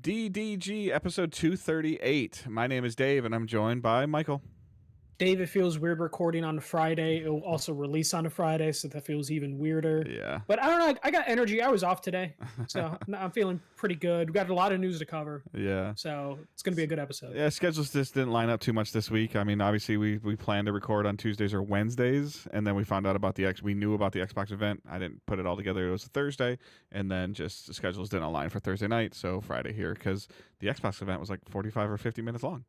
DDG episode 238. My name is Dave, and I'm joined by Michael. Dave, it feels weird recording on a Friday. It will also release on a Friday, so that feels even weirder. Yeah. But I don't know. I got energy. I was off today, so I'm feeling pretty good. We got a lot of news to cover. Yeah. So it's going to be a good episode. Yeah, schedules just didn't line up too much this week. I mean, obviously, we planned to record on Tuesdays or Wednesdays, and then we found out about we knew about the Xbox event. I didn't put it all together. It was a Thursday, and then just the schedules didn't align for Thursday night, so Friday here, because the Xbox event was like 45 or 50 minutes long.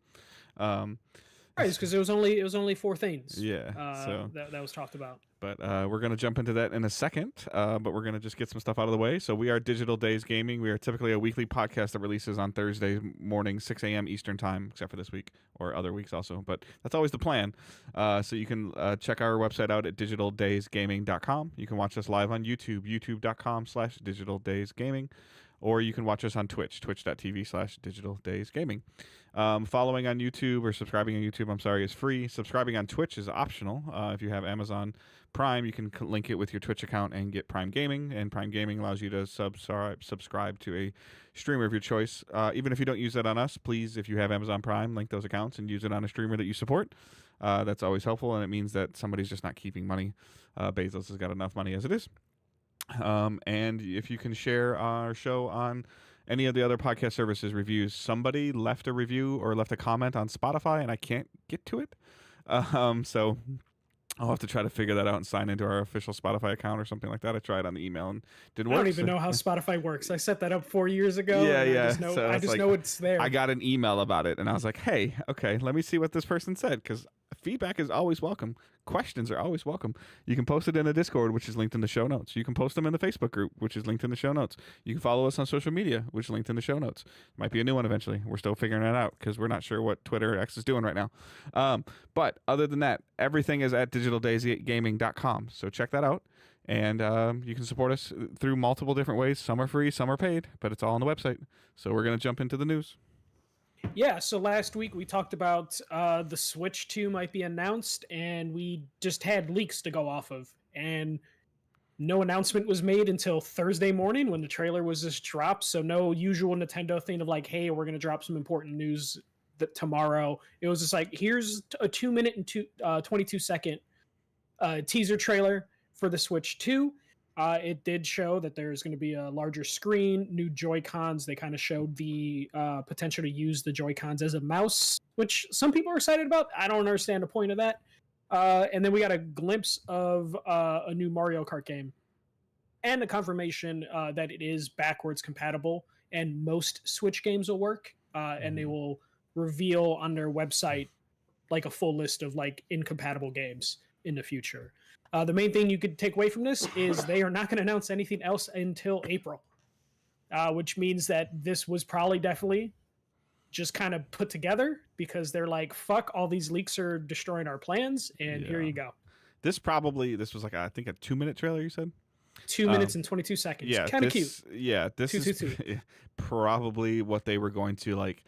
Right, because it was only four things. Yeah, so that was talked about. But we're going to jump into that in a second. But we're going to just get some stuff out of the way. So we are Digital Days Gaming. We are typically a weekly podcast that releases on Thursday morning, 6 a.m. Eastern time, except for this week or other weeks also. But that's always the plan. So you can check our website out at digitaldaysgaming.com. You can watch us live on YouTube, youtube.com/digitaldaysgaming. Or you can watch us on Twitch, twitch.tv/digitaldaysgaming. Following on YouTube or subscribing on YouTube, is free. Subscribing on Twitch is optional. If you have Amazon Prime, you can link it with your Twitch account and get Prime Gaming. And Prime Gaming allows you to subscribe to a streamer of your choice. Even if you don't use that on us, please, if you have Amazon Prime, link those accounts and use it on a streamer that you support. That's always helpful, and it means that somebody's just not keeping money. Bezos has got enough money as it is. And if you can share our show on any of the other podcast services reviews, somebody left a review or left a comment on Spotify and I can't get to it. So I'll have to try to figure that out and sign into our official Spotify account or something like that. I tried on the email and didn't work. I don't even know how Spotify works. I set that up 4 years ago. Yeah. I just know it's there. I got an email about it and I was like, hey, okay, let me see what this person said, because feedback is always welcome. Questions are always welcome. You can post it in a Discord, which is linked in the show notes. You can post them in the Facebook group, which is linked in the show notes. You can follow us on social media, which is linked in the show notes. Might be a new one eventually. We're still figuring it out because we're not sure what Twitter or X is doing right now. But other than that, everything is at digitaldaysgaming.com. So check that out. And you can support us through multiple different ways. Some are free, some are paid, but it's all on the website. So we're going to jump into the news. Yeah, so last week we talked about the Switch 2 might be announced, and we just had leaks to go off of. And no announcement was made until Thursday morning when the trailer was just dropped. So no usual Nintendo thing of like, hey, we're going to drop some important news tomorrow. It was just like, here's a 2 minute and 22-second teaser trailer for the Switch 2. It did show that there's going to be a larger screen, new Joy-Cons. They kind of showed the potential to use the Joy-Cons as a mouse, which some people are excited about. I don't understand the point of that. And then we got a glimpse of a new Mario Kart game and a confirmation that it is backwards compatible and most Switch games will work. And they will reveal on their website like a full list of like incompatible games in the future. The main thing you could take away from this is they are not going to announce anything else until April, which means that this was probably definitely just kind of put together because they're like, fuck, all these leaks are destroying our plans, and here you go. This was like, I think, a 2 minute trailer, you said? 2 minutes and 22 seconds. Yeah. Kind of cute. Yeah, this is probably what they were going to like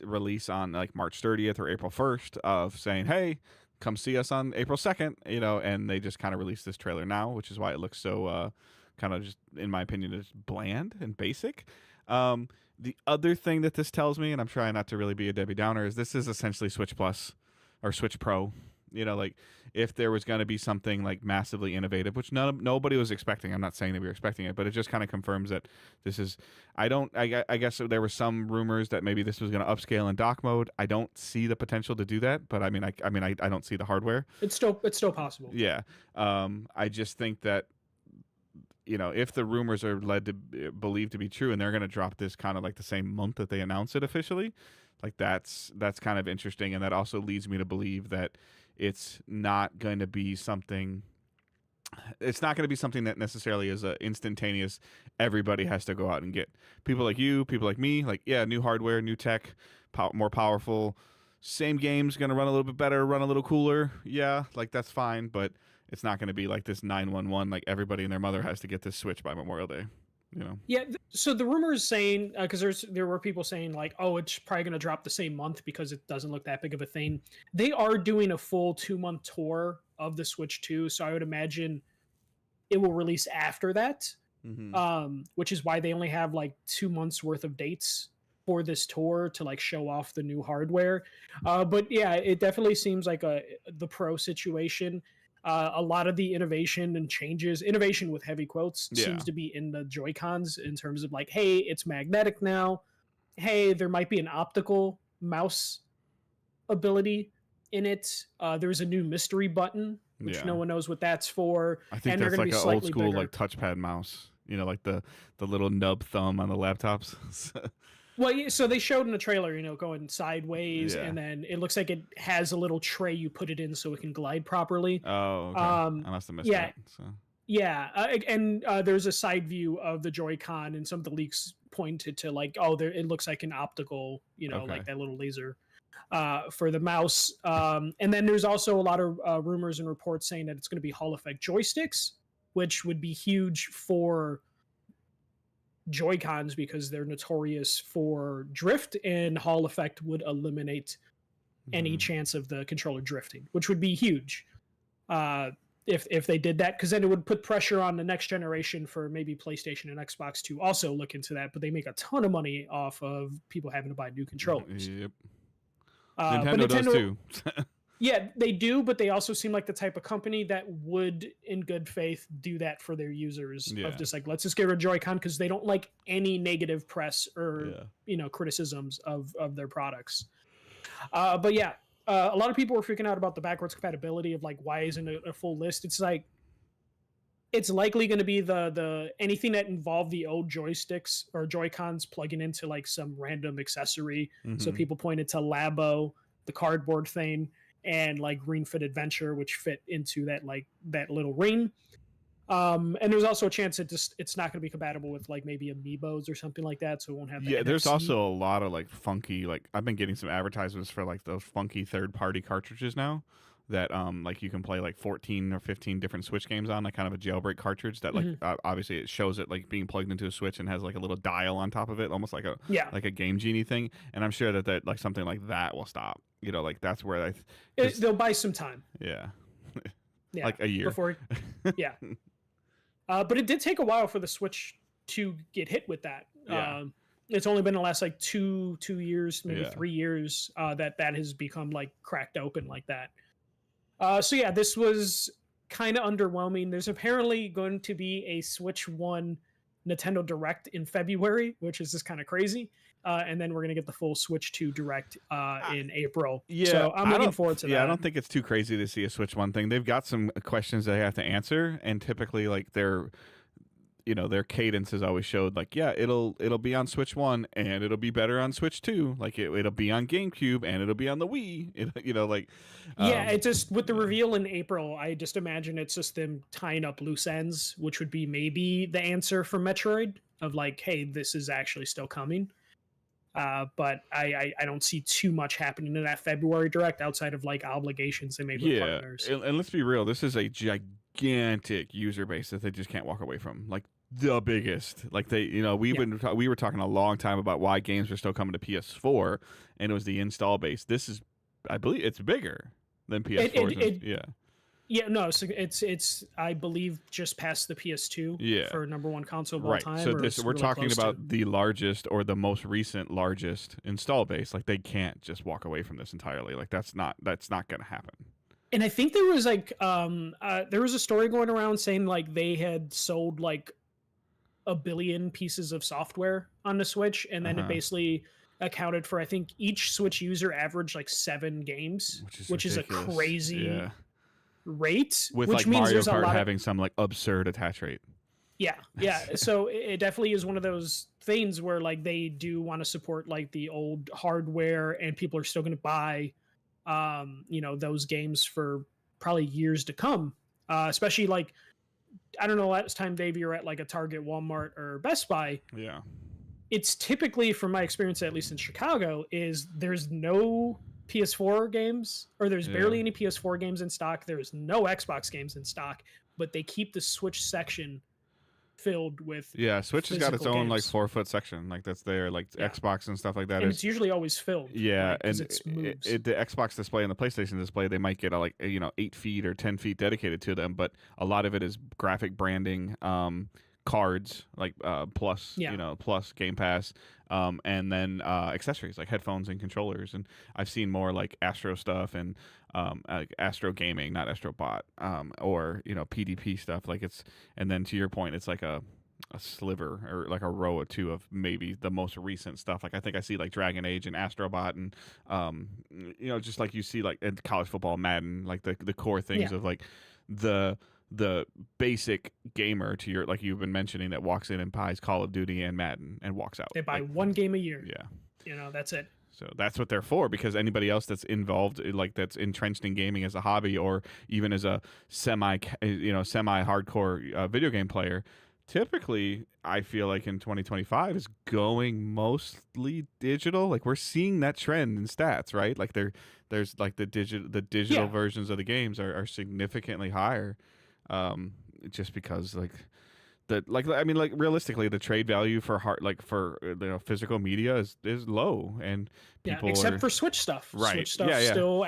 release on like March 30th or April 1st of saying, hey, come see us on April 2nd, and they just kind of released this trailer now, which is why it looks so kind of just, in my opinion, just bland and basic. The other thing that this tells me, and I'm trying not to really be a Debbie Downer, is this is essentially Switch Plus or Switch Pro. Like if there was going to be something like massively innovative, which nobody was expecting. I'm not saying that we were expecting it, but it just kind of confirms that this is. I guess there were some rumors that maybe this was going to upscale in dock mode. I don't see the potential to do that, but I don't see the hardware. It's still possible. Yeah. I just think that if the rumors are led to believed to be true, and they're going to drop this kind of like the same month that they announce it officially, like that's kind of interesting, and that also leads me to believe that it's not going to be something. It's not going to be something that necessarily is a instantaneous. Everybody has to go out and get. People like you, people like me, like new hardware, new tech, more powerful. Same game's going to run a little bit better, run a little cooler. Yeah, like that's fine, but it's not going to be like this 911. Like everybody and their mother has to get this Switch by Memorial Day. Yeah, so the rumor is saying, because there were people saying like, oh, it's probably going to drop the same month because it doesn't look that big of a thing. They are doing a full 2-month tour of the Switch 2, so I would imagine it will release after that, which is why they only have like 2 months worth of dates for this tour to like show off the new hardware. But yeah, it definitely seems like the Pro situation. A lot of the innovation with heavy quotes, Yeah. seems to be in the Joy-Cons in terms of like, hey, it's magnetic now. Hey, there might be an optical mouse ability in it. There's a new mystery button, which no one knows what that's for. I think and they're that's going like to be an old slightly school bigger. like touchpad mouse. You know, like the little nub thumb on the laptops. Well, yeah, so they showed in the trailer, going sideways, Yeah. and then it looks like it has a little tray you put it in so it can glide properly. Oh, okay. I must have missed yeah. that. So. Yeah, and there's a side view of the Joy-Con, and some of the leaks pointed to like, oh, it looks like an optical, like that little laser for the mouse. And then there's also a lot of rumors and reports saying that it's going to be Hall effect joysticks, which would be huge for Joy-Cons because they're notorious for drift, and Hall effect would eliminate any chance of the controller drifting, which would be huge. If they did that, because then it would put pressure on the next generation for maybe PlayStation and Xbox to also look into that, but they make a ton of money off of people having to buy new controllers. Yep. Nintendo does too. Yeah, they do, but they also seem like the type of company that would, in good faith, do that for their users. Of just like, let's just get rid of Joy-Con because they don't like any negative press or criticisms of their products. But yeah, a lot of people were freaking out about the backwards compatibility of like, why isn't it a full list? It's like, it's likely going to be the anything that involved the old joysticks or Joy-Cons plugging into like some random accessory. So people pointed to Labo, the cardboard thing, and like Ring Fit Adventure, which fit into that little ring. And there's also a chance it's not going to be compatible with like maybe Amiibos or something like that, so it won't have. Yeah, there's also a lot of like funky, like I've been getting some advertisements for like those funky third-party cartridges now that like you can play like 14 or 15 different Switch games on, like kind of a jailbreak cartridge that like obviously it shows it like being plugged into a Switch and has like a little dial on top of it, almost like a Game Genie thing. And I'm sure that like something like that will stop. Like that's where they'll buy some time. Yeah. Yeah, like a year before. Yeah. But it did take a while for the Switch to get hit with that. Yeah. It's only been the last like two years, maybe 3 years, that has become like cracked open like that. So yeah, this was kind of underwhelming. There's apparently going to be a Switch 1 Nintendo Direct in February, which is just kind of crazy. And then we're going to get the full Switch 2 Direct in April. Yeah, so I'm looking forward to that. Yeah, I don't think it's too crazy to see a Switch 1 thing. They've got some questions they have to answer, and typically like their cadence has always showed like, yeah, it'll be on Switch 1 and it'll be better on Switch 2. Like it'll be on GameCube and it'll be on the Wii. It just with the reveal in April, I just imagine it's just them tying up loose ends, which would be maybe the answer for Metroid of like, hey, this is actually still coming. But I don't see too much happening in that February Direct outside of like obligations they made with partners. And let's be real, this is a gigantic user base that they just can't walk away from. Like the biggest. Like we were talking a long time about why games are still coming to PS4, and it was the install base. This is, I believe, it's bigger than PS4. Yeah, no, so it's I believe just past the PS2 for number one console of all time. So we're talking about the largest or the most recent largest install base. Like they can't just walk away from this entirely. Like that's not going to happen. And I think there was like there was a story going around saying like they had sold like 1 billion pieces of software on the Switch, and then it basically accounted for, I think, each Switch user averaged like 7 games, which is a crazy rate. Which means Mario Kart having some like absurd attach rate. Yeah. So it definitely is one of those things where like they do want to support like the old hardware, and people are still going to buy those games for probably years to come, especially like, I don't know, last time, Dave, you were at like a Target, Walmart, or Best Buy. Yeah, it's typically, from my experience at least in Chicago, is there's no PS4 games, or there's barely any PS4 games in stock. There's no Xbox games in stock, but they keep the Switch section filled with Switch has got its own like 4-foot section, like that's there, like Xbox and stuff like that, and it's usually always filled. And the Xbox display and the PlayStation display, they might get 8 feet or 10 feet dedicated to them, but a lot of it is graphic branding, cards like plus Yeah. plus Game Pass, and then accessories like headphones and controllers. And I've seen more like Astro stuff and like Astro Gaming, not Astrobot, or PDP stuff. Like it's, and then to your point, it's like a sliver or like a row or two of maybe the most recent stuff. Like I think I see like Dragon Age and Astrobot, and just like you see like in college football, Madden, like the core things Yeah. of like the basic gamer to your, like you've been mentioning, that walks in and buys Call of Duty and Madden and walks out. They buy Like, one game a year. yeah. That's it. So that's what they're for, because anybody else that's involved, like that's entrenched in gaming as a hobby or even as a semi hardcore video game player, typically I feel like in 2025 is going mostly digital. Like we're seeing that trend in stats, right? Like there's like the digital Yeah. versions of the games are significantly higher, just because like like realistically the trade value for physical media is low, and Yeah, people except are for Switch stuff. right. Switch stuff Yeah, yeah. still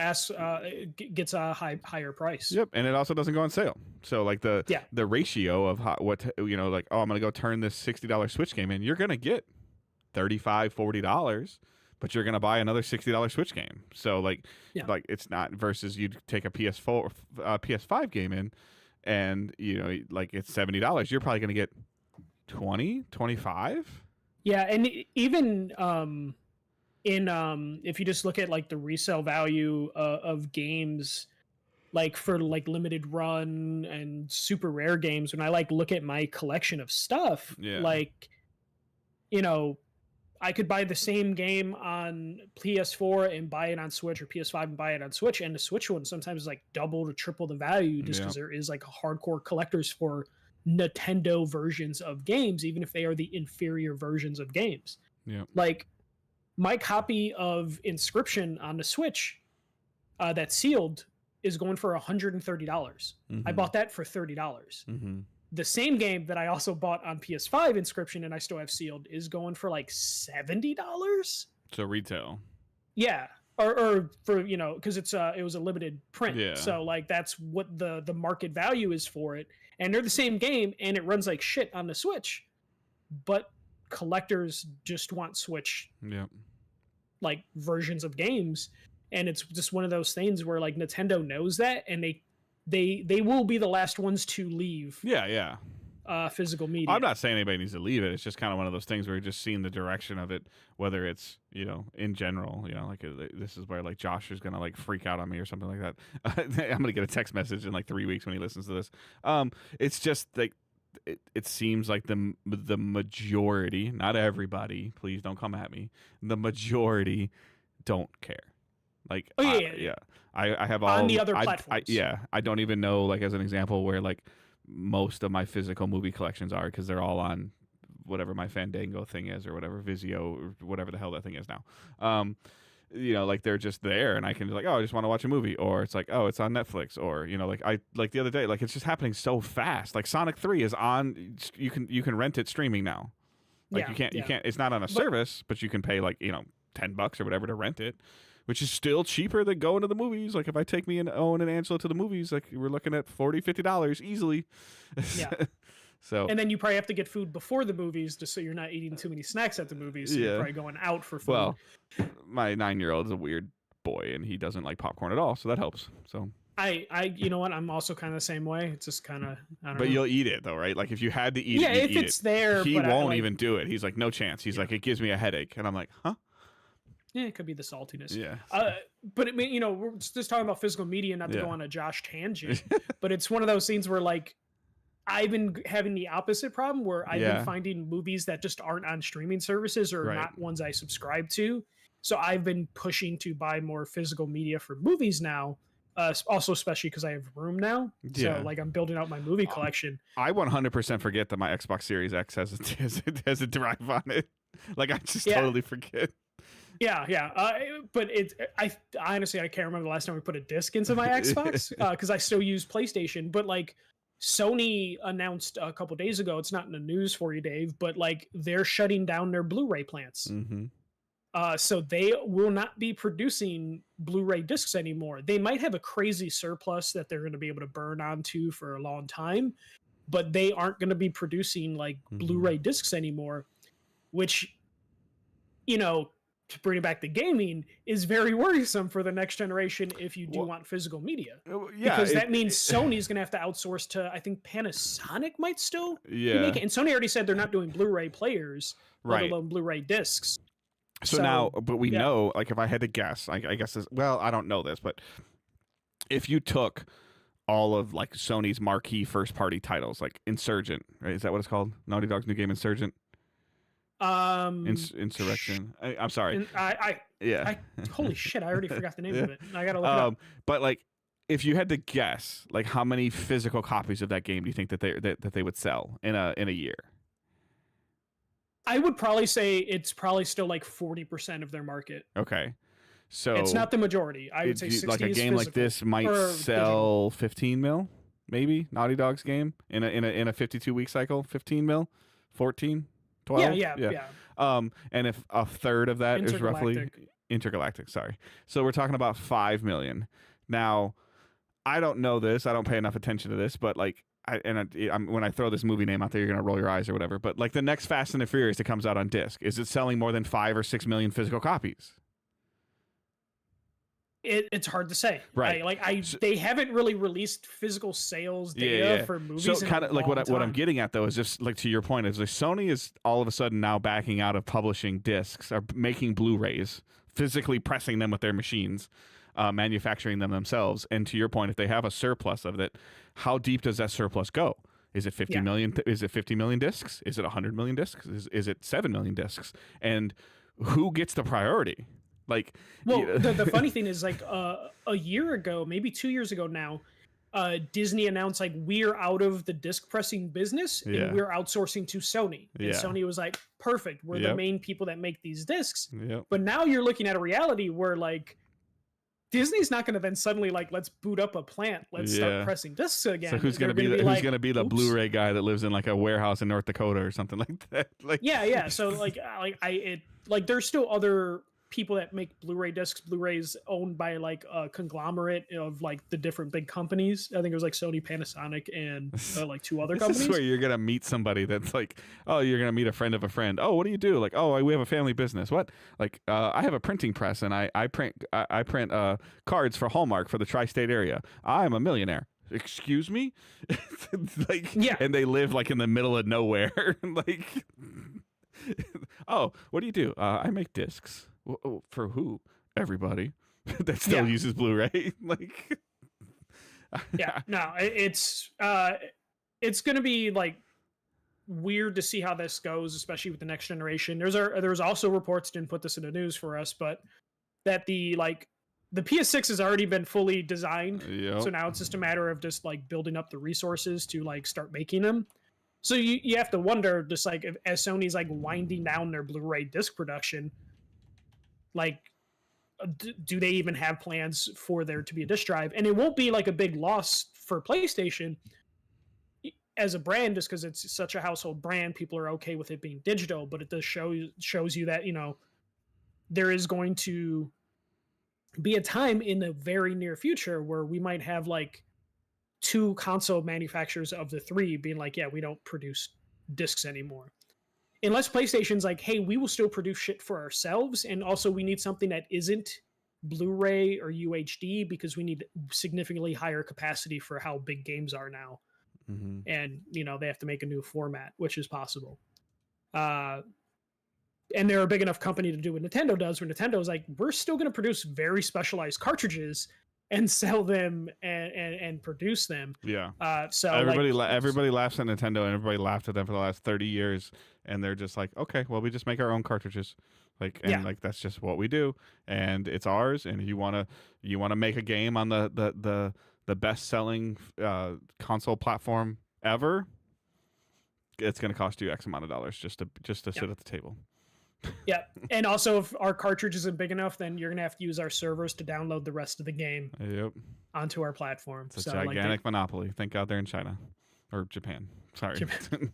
gets a higher price. Yep, and it also doesn't go on sale. So like the Yeah. the ratio of like, oh, I'm gonna go turn this $60 Switch game in, you're gonna get $35-$40, but you're gonna buy another $60 Switch game. So like Yeah. like it's not, versus you'd take a PS4 PS5 game in, and like it's $70, you're probably gonna get 25. Yeah, and even if you just look at like the resale value of games, like for like limited run and super rare games, when I like look at my collection of stuff, Yeah. like I could buy the same game on PS4 and buy it on Switch, or PS5 and buy it on Switch, and the Switch one sometimes is like double to triple the value, just because there is like a hardcore collectors for Nintendo versions of games, even if they are the inferior versions of games. Yeah. Like my copy of Inscription on the Switch, that's sealed, is going for $130. I bought that for $30. Mm-hmm. The same game that I also bought on PS5, Inscription, and I still have sealed, is going for like $70. So retail. Yeah, or for because it was a limited print. Yeah. So like that's what the market value is for it, and they're the same game, and it runs like shit on the Switch, but collectors just want Switch Yep. like versions of games, and it's just one of those things where like Nintendo knows that, and they will be the last ones to leave Yeah. physical media. I'm not saying anybody needs to leave it. It's just kind of one of those things where you're just seeing the direction of it, whether it's, in general, like this is where like Josh is going to like freak out on me or something like that. I'm going to get a text message in like 3 weeks when he listens to this. It's just like, it seems like the majority, not everybody, please don't come at me, the majority don't care. Like, I have all on the other platforms. I don't even know, like as an example, where like most of my physical movie collections are, because they're all on whatever my Fandango thing is, or whatever Vizio, or whatever the hell that thing is now. Like they're just there, and I can be like, oh, I just want to watch a movie, or it's like, oh, it's on Netflix, or like the other day, like it's just happening so fast. Like Sonic 3 is on, you can rent it streaming now. Like you can't, it's not on a service, but you can pay like $10 or whatever to rent it, which is still cheaper than going to the movies. Like if I take me and Owen and Angela to the movies, like we're looking at $40-$50 easily. Yeah. So, and then you probably have to get food before the movies, just so you're not eating too many snacks at the movies. So you're probably going out for food. Well, my 9-year-old is a weird boy, and he doesn't like popcorn at all, so that helps. So I you know what? I'm also kind of the same way. It's just kind of, I don't know. But you'll eat it though, right? Like if you had to eat it, if you'd eat it's it. there, He but won't even do it. He's like, no chance. He's like, it gives me a headache, and I'm like, huh? Yeah, it could be the saltiness. Yeah. But I mean, we're just talking about physical media, not to go on a Josh tangent. But it's one of those things where like I've been having the opposite problem, where I've been finding movies that just aren't on streaming services, or not ones I subscribe to. So I've been pushing to buy more physical media for movies now. Also, especially because I have room now. So like I'm building out my movie collection. I 100% forget that my Xbox Series X has a drive on it. Like I just totally forget. Yeah. But I honestly, I can't remember the last time we put a disc into my Xbox, because I still use PlayStation. But like Sony announced a couple days ago, it's not in the news for you, Dave, but like they're shutting down their Blu-ray plants. Mm-hmm. So they will not be producing Blu-ray discs anymore. They might have a crazy surplus that they're going to be able to burn onto for a long time, but they aren't going to be producing like Blu-ray discs anymore, which, you know, to bring it back to gaming is very worrisome for the next generation if you do want physical media. Yeah, because that means Sony's going to have to outsource to, I think Panasonic might still be making, and Sony already said they're not doing Blu-ray players, let alone Blu-ray discs. So now, but we know, like, if I had to guess, I guess this, well, I don't know this, but if you took all of like Sony's marquee first-party titles, like Insurgent, right? Is that what it's called? Naughty Dog's new game, Insurgent. Insurrection. I'm sorry. Holy shit! I already forgot the name of it. I gotta look it up. But like, if you had to guess, like, how many physical copies of that game do you think that they would sell in a year? I would probably say it's probably still like 40% of their market. Okay, so it's not the majority. I would say 60 like a game physical, like this might sell 15 mil, maybe. Naughty Dog's game in a 52-week cycle, 15 mil, 14, 12. Yeah. And if a third of that is roughly Intergalactic, sorry. So we're talking about 5 million. Now, I don't know this. I don't pay enough attention to this, but like, when I throw this movie name out there, you're gonna roll your eyes or whatever. But like the next Fast and the Furious that comes out on disc, is it selling more than 5 or 6 million physical copies? It's hard to say. Right. They haven't really released physical sales data for movies. So kind of like what I'm getting at though is just like, to your point, is like Sony is all of a sudden now backing out of publishing discs or making Blu-rays, physically pressing them with their machines. Manufacturing them themselves, and to your point, if they have a surplus of it, how deep does that surplus go? Is it 50 million? Is it 50 million discs? Is it 100 million discs? Is it 7 million discs? And who gets the priority? Like, well, the funny thing is, like, a year ago, maybe 2 years ago now, Disney announced like, we're out of the disc pressing business and we're outsourcing to Sony. And Sony was like, perfect, we're the main people that make these discs. But now you're looking at a reality where like, Disney's not going to then suddenly like, let's boot up a plant, let's start pressing discs again. So who's going to be the Blu-ray guy that lives in like a warehouse in North Dakota or something like that? Like, So like there's still other people that make Blu-ray discs. Blu-rays owned by like a conglomerate of like the different big companies. I think it was like Sony, Panasonic, and like 2 other companies. This is where you're gonna meet somebody that's like, oh, you're gonna meet a friend of a friend. Oh, what do you do? Like, oh, we have a family business. What? Like, I have a printing press and I print cards for Hallmark for the tri-state area. I'm a millionaire. Excuse me? Like, and they live like in the middle of nowhere. Like, oh, what do you do? I make discs. For who? Everybody that still uses Blu-ray. Like, no, it's gonna be like weird to see how this goes, especially with the next generation. There's also reports, didn't put this in the news for us, but that the PS6 has already been fully designed. So now it's just a matter of just like building up the resources to like start making them. So you have to wonder, just like, as Sony's like winding down their Blu-ray disc production, like, do they even have plans for there to be a disc drive? And it won't be like a big loss for PlayStation as a brand, just because it's such a household brand. People are okay with it being digital, but it does shows you that, you know, there is going to be a time in the very near future where we might have like 2 console manufacturers of the 3 being like, we don't produce discs anymore. Unless PlayStation's like, hey, we will still produce shit for ourselves, and also we need something that isn't Blu-ray or UHD because we need significantly higher capacity for how big games are now. And, you know, they have to make a new format, which is possible. And they're a big enough company to do what Nintendo does, where Nintendo's like, we're still going to produce very specialized cartridges and sell them and produce them. So everybody laughs at Nintendo, and everybody laughed at them for the last 30 years, and they're just like, okay, well, we just make our own cartridges, like, and like, that's just what we do, and it's ours. And you want to make a game on the best selling console platform ever, it's going to cost you X amount of dollars just to sit at the table. And also, if our cartridge isn't big enough, then you're gonna have to use our servers to download the rest of the game onto our platform. It's a gigantic monopoly. Think out there in China or Japan. Sorry. Japan.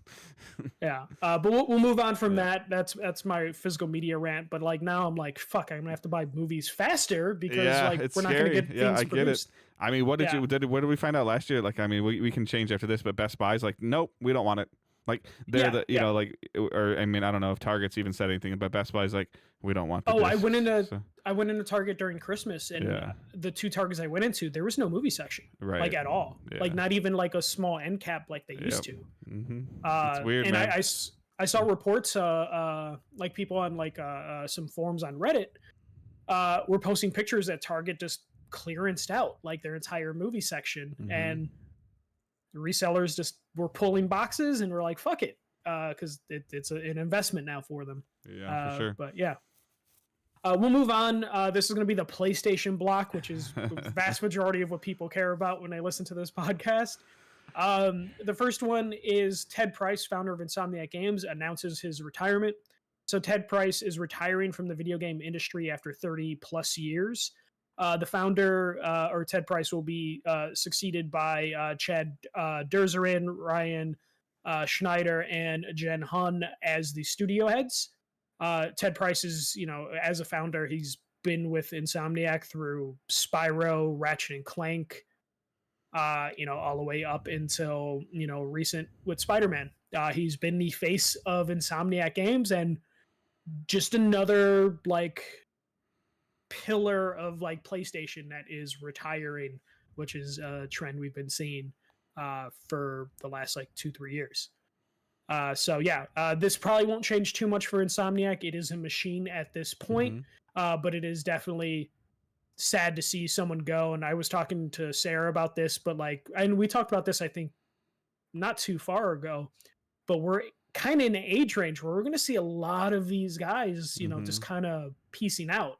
Yeah, but we'll move on from that. That's my physical media rant. But like now, I'm like, fuck, I'm gonna have to buy movies faster because like it's we're not scary. gonna get Yeah, things I get produced. it. I mean, what did Yeah. what did we find out last year? Like, I mean, we can change after this, but Best Buy's like, nope, we don't want it. Like, they're Yeah, the yeah. like, or I mean, I don't know if Target's even said anything, but Best Buy's like, we don't want the Oh, I disc. went into So, I went into Target during Christmas, and Yeah. the two Targets I went into, there was no movie section, right. like at all. Yeah. Like not even like a small end cap like they used to. Mm-hmm. It's weird, and man. I saw reports, like people on like some forums on Reddit, were posting pictures that Target just clearanced out like their entire movie section, Mhm. and the resellers just were pulling boxes and were like, "Fuck it," because it's an investment now for them. Yeah, for sure. But yeah. We'll move on. This is going to be the PlayStation block, which is the vast majority of what people care about when they listen to this podcast. The first one is Ted Price, founder of Insomniac Games, announces his retirement. So Ted Price is retiring from the video game industry after 30 plus years. The founder, or Ted Price, will be succeeded by Chad Derzerin, Ryan Schneider, and Jen Hun as the studio heads. Ted Price is, as a founder, he's been with Insomniac through Spyro, Ratchet and Clank, all the way up until, recent with Spider-Man. He's been the face of Insomniac Games and just another like pillar of like PlayStation that is retiring, which is a trend we've been seeing for the last like 2-3 years. This probably won't change too much for Insomniac. It is a machine at this point, but it is definitely sad to see someone go. And I was talking to Sarah about this, but and we talked about this, I think, not too far ago, but we're kind of in an age range where we're going to see a lot of these guys, just kind of piecing out,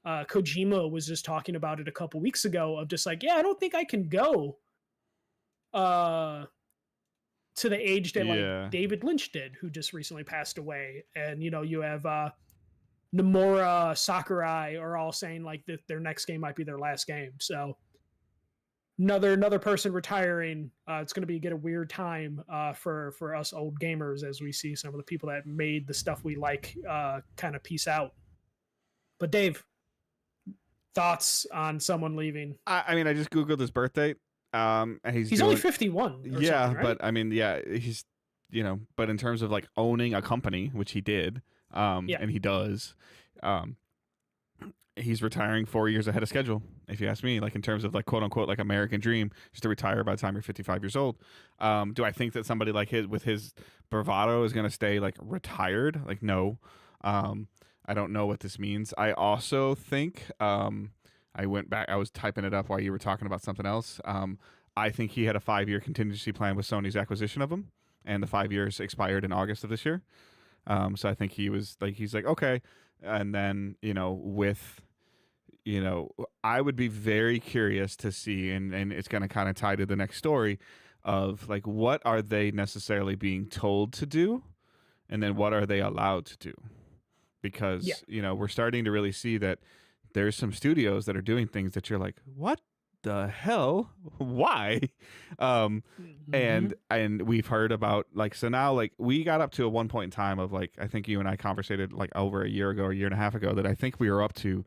Kojima was just talking about it a couple weeks ago of just like, yeah, I don't think I can go to the age that like David Lynch did, who just recently passed away. And, you have Nomura, Sakurai are all saying like that their next game might be their last game. So another person retiring. It's going to get a weird time for us old gamers as we see some of the people that made the stuff we like kind of peace out. But Dave, thoughts on someone leaving? I mean, I just Googled his birth date. He's only 51. Yeah, right? but I mean, yeah, he's but in terms of like owning a company, which he did, and he does, he's retiring 4 years ahead of schedule. If you ask me, like in terms of like quote unquote like American dream, just to retire by the time you're 55 years old. Do I think that somebody like his bravado is going to stay like retired? Like, no. I don't know what this means. I also think, I went back, I was typing it up while you were talking about something else. I think he had a 5-year contingency plan with Sony's acquisition of him, and the 5 years expired in August of this year. So I think he's like, okay. And then, I would be very curious to see, and it's going to kind of tie to the next story of like, what are they necessarily being told to do? And then what are they allowed to do? Because, we're starting to really see that there's some studios that are doing things that you're like, what the hell? Why? And we've heard about like, so now like we got up to a one point in time of like, I think you and I conversated like over a year ago, a year and a half ago, that I think we were up to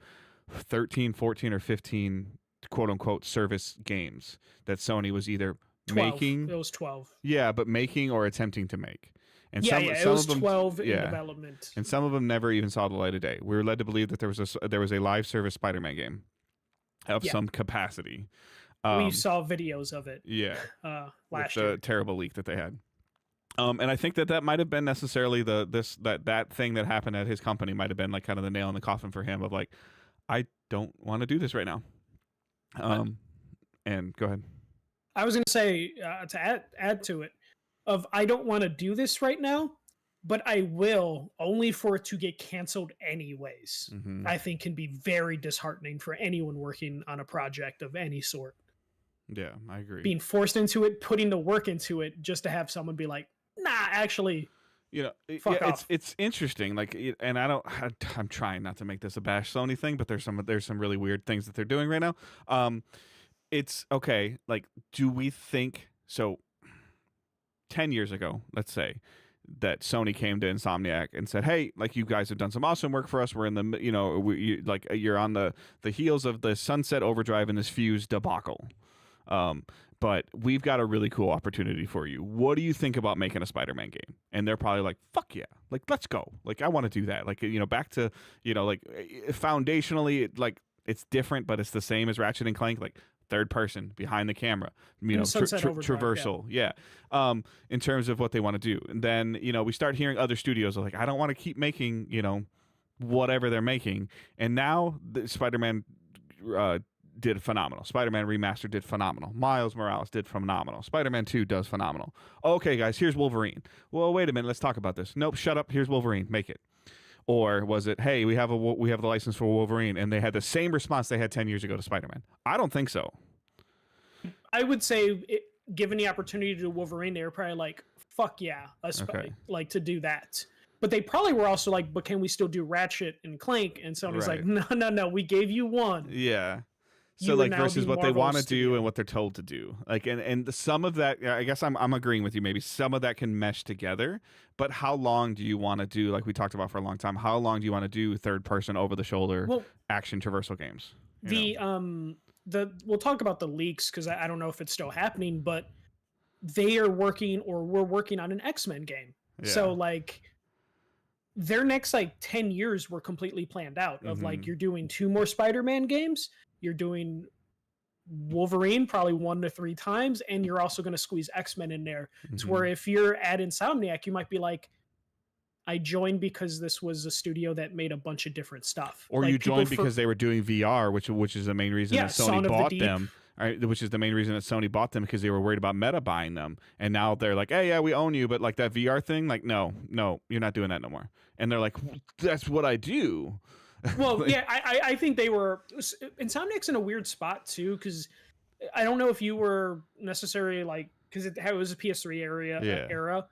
13, 14 or 15 quote unquote service games that Sony was either 12. making. It was 12. Yeah, but making or attempting to make. And it was 12 in development. And some of them never even saw the light of day. We were led to believe that there was a live service Spider-Man game of some capacity. We saw videos of it. Yeah. Last year. The terrible leak that they had. And I think that might have been necessarily that thing that happened at his company might have been like kind of the nail in the coffin for him of like, I don't want to do this right now. And go ahead. I was going to say to add to it, I don't want to do this right now, but I will, only for it to get canceled anyways. I think can be very disheartening for anyone working on a project of any sort. Yeah, I agree. Being forced into it, putting the work into it, just to have someone be like, nah, actually, fuck off. It's interesting. Like, and I'm trying not to make this a bash Sony thing, but there's some really weird things that they're doing right now. It's okay. Like, do we think so? 10 years ago, let's say, that Sony came to Insomniac and said, "Hey, like you guys have done some awesome work for us. We're in the, you're on the heels of the Sunset Overdrive and this Fuse debacle. But we've got a really cool opportunity for you. What do you think about making a Spider-Man game?" And they're probably like, "Fuck yeah. Like, let's go. Like, I want to do that." Like, back to, like foundationally, like it's different, but it's the same as Ratchet and Clank, like third person behind the camera, traversal. Yeah. In terms of what they want to do. And then, we start hearing other studios are like, I don't want to keep making, whatever they're making. And now the Spider-Man, did phenomenal. Spider-Man Remastered did phenomenal. Miles Morales did phenomenal. Spider-Man 2 does phenomenal. Okay, guys, here's Wolverine. Well, wait a minute. Let's talk about this. Nope, shut up. Here's Wolverine. Make it. Or was it, hey, we have the license for Wolverine, and they had the same response they had 10 years ago to Spider-Man? I don't think so. I would say, given the opportunity to do Wolverine, they were probably like, fuck yeah, like to do that. But they probably were also like, but can we still do Ratchet and Clank? And Sony's like, no, we gave you one. Yeah. So like versus what they want to do and what they're told to do, like and some of that, I guess I'm agreeing with you. Maybe some of that can mesh together, but how long do you want to do? Like we talked about for a long time, how long do you want to do third person over the shoulder action traversal games? We'll talk about the leaks because I don't know if it's still happening, but they are working or we're working on an X-Men game. Yeah. So like their next like 10 years were completely planned out of like you're doing 2 more Spider-Man games. You're doing Wolverine probably 1 to 3 times, and you're also going to squeeze X-Men in there. To where if you're at Insomniac, you might be like, I joined because this was a studio that made a bunch of different stuff. Or like you joined because they were doing VR, which is the main reason that Sony bought them. Right, which is the main reason that Sony bought them, because they were worried about Meta buying them. And now they're like, hey, yeah, we own you, but like that VR thing, like, no, you're not doing that no more. And they're like, that's what I do. Well, like, yeah, I think they were Insomniac's in a weird spot too, because I don't know if you were necessarily like, because it was a PS3 era,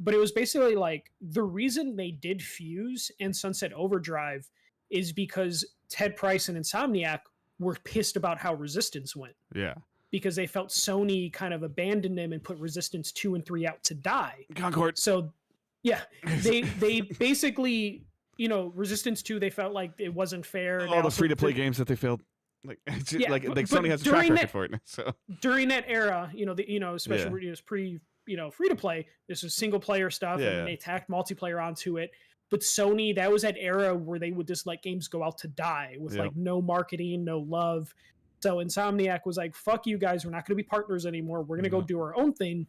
but it was basically like the reason they did Fuse and Sunset Overdrive is because Ted Price and Insomniac were pissed about how Resistance went. Yeah, because they felt Sony kind of abandoned them and put Resistance 2 and 3 out to die. Concord. So yeah, they basically. Resistance 2, they felt like it wasn't fair. All the free-to-play games that they failed, like Sony has a track record for it. So during that era, especially when it was free-to-play, this was single-player stuff, and they tacked multiplayer onto it. But Sony, that was that era where they would just let games go out to die with like no marketing, no love. So Insomniac was like, "Fuck you guys, we're not going to be partners anymore. We're going to go do our own thing."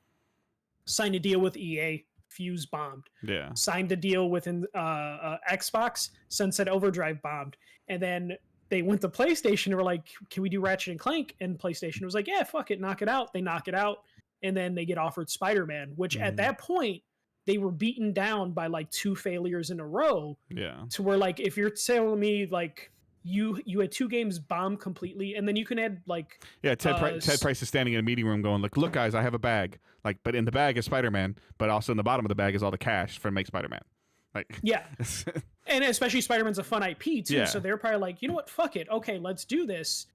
Signed a deal with EA. Fuse bombed. Yeah. Signed a deal with Xbox. Sunset Overdrive bombed. And then they went to PlayStation and were like, can we do Ratchet and Clank? And PlayStation was like, yeah, fuck it, knock it out. They knock it out. And then they get offered Spider-Man, which at that point, they were beaten down by like 2 failures in a row. Yeah. To where like, if you're telling me like, you had 2 games bomb completely, and then you can add like Ted Price is standing in a meeting room going like, look guys, I have a bag, like, but in the bag is Spider-Man, but also in the bottom of the bag is all the cash for Make Spider-Man. Like, yeah. And especially Spider-Man's a fun IP too, so they're probably like, you know what, fuck it, okay, let's do this.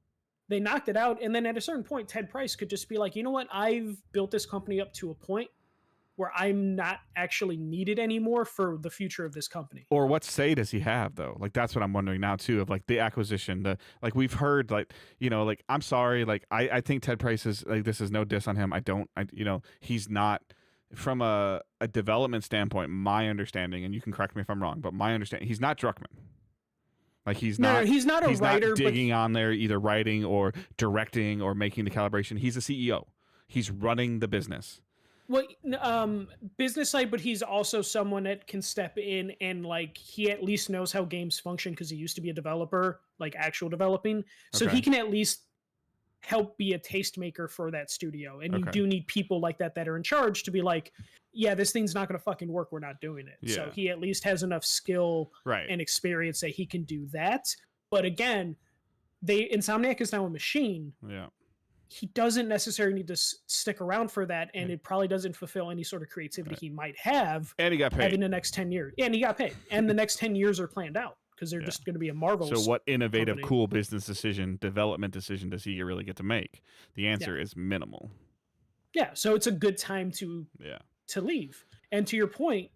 They knocked it out, and then at a certain point Ted Price could just be like, you know what, I've built this company up to a point where I'm not actually needed anymore for the future of this company. Or what say does he have though? Like that's what I'm wondering now too, of like the acquisition, like we've heard like, like, I'm sorry, like I think Ted Price is like, this is no diss on him. He's not, from a development standpoint, my understanding, and you can correct me if I'm wrong, but my understanding, he's not Druckmann. Like he's not a writer, not digging on there, either writing or directing or making the calibration. He's a CEO. He's running the business. Well, business side, but he's also someone that can step in and like he at least knows how games function because he used to be a developer, like actual developing. So he can at least help be a tastemaker for that studio. And you do need people like that are in charge to be like, yeah, this thing's not going to fucking work. We're not doing it. Yeah. So he at least has enough skill and experience that he can do that. But again, Insomniac is now a machine. Yeah. He doesn't necessarily need to stick around for that, and it probably doesn't fulfill any sort of creativity he might have. And he got paid. Having the next 10 years. And he got paid. And the next 10 years are planned out because they're just going to be a Marvel. So what innovative, cool business development decision does he really get to make? The answer is minimal. Yeah, so it's a good time to leave. And to your point,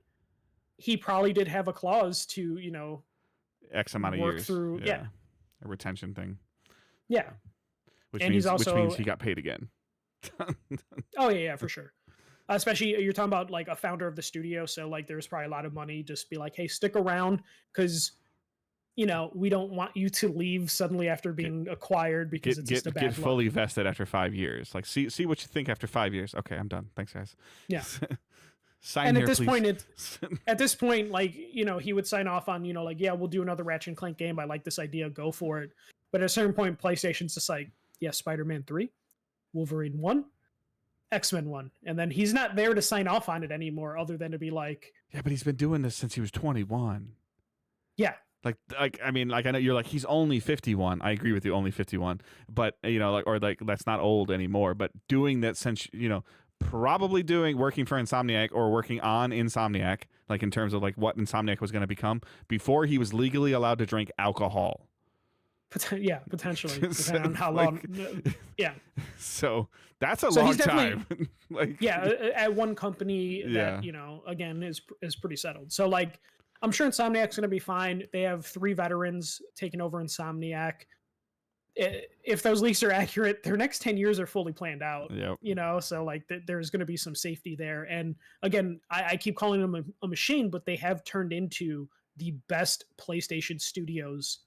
he probably did have a clause to, X amount of work years. through. Yeah. A retention thing. Yeah. Which And he's which also- means he got paid again. Oh yeah, for sure. Especially you're talking about like a founder of the studio, so like there's probably a lot of money. Just be like, hey, stick around because we don't want you to leave suddenly after being acquired because it's just a bad Get look. fully vested after 5 years. Like see what you think after 5 years. Okay, I'm done. Thanks, guys. Yeah. Sign And here, at this please. point, at this point, like he would sign off on like, yeah, we'll do another Ratchet and Clank game. I like this idea. Go for it. But at a certain point, PlayStation's just like, yeah, Spider-Man 3, Wolverine 1, X-Men 1, and then he's not there to sign off on it anymore, other than to be like, Yeah, but he's been doing this since he was 21. yeah. Like I mean, like I know you're like he's only 51. I agree with you, only 51. But like that's not old anymore. But doing that since probably working for Insomniac or working on Insomniac, like in terms of like what Insomniac was going to become before he was legally allowed to drink alcohol. Yeah, potentially, depending on how long. Yeah. So that's a So long he's definitely- time. Like Yeah, at one company that again is pretty settled. So like, I'm sure Insomniac's going to be fine. They have 3 veterans taking over Insomniac. If those leaks are accurate, their next 10 years are fully planned out. Yep. So like there's going to be some safety there. And again, I keep calling them a machine, but they have turned into the best PlayStation Studios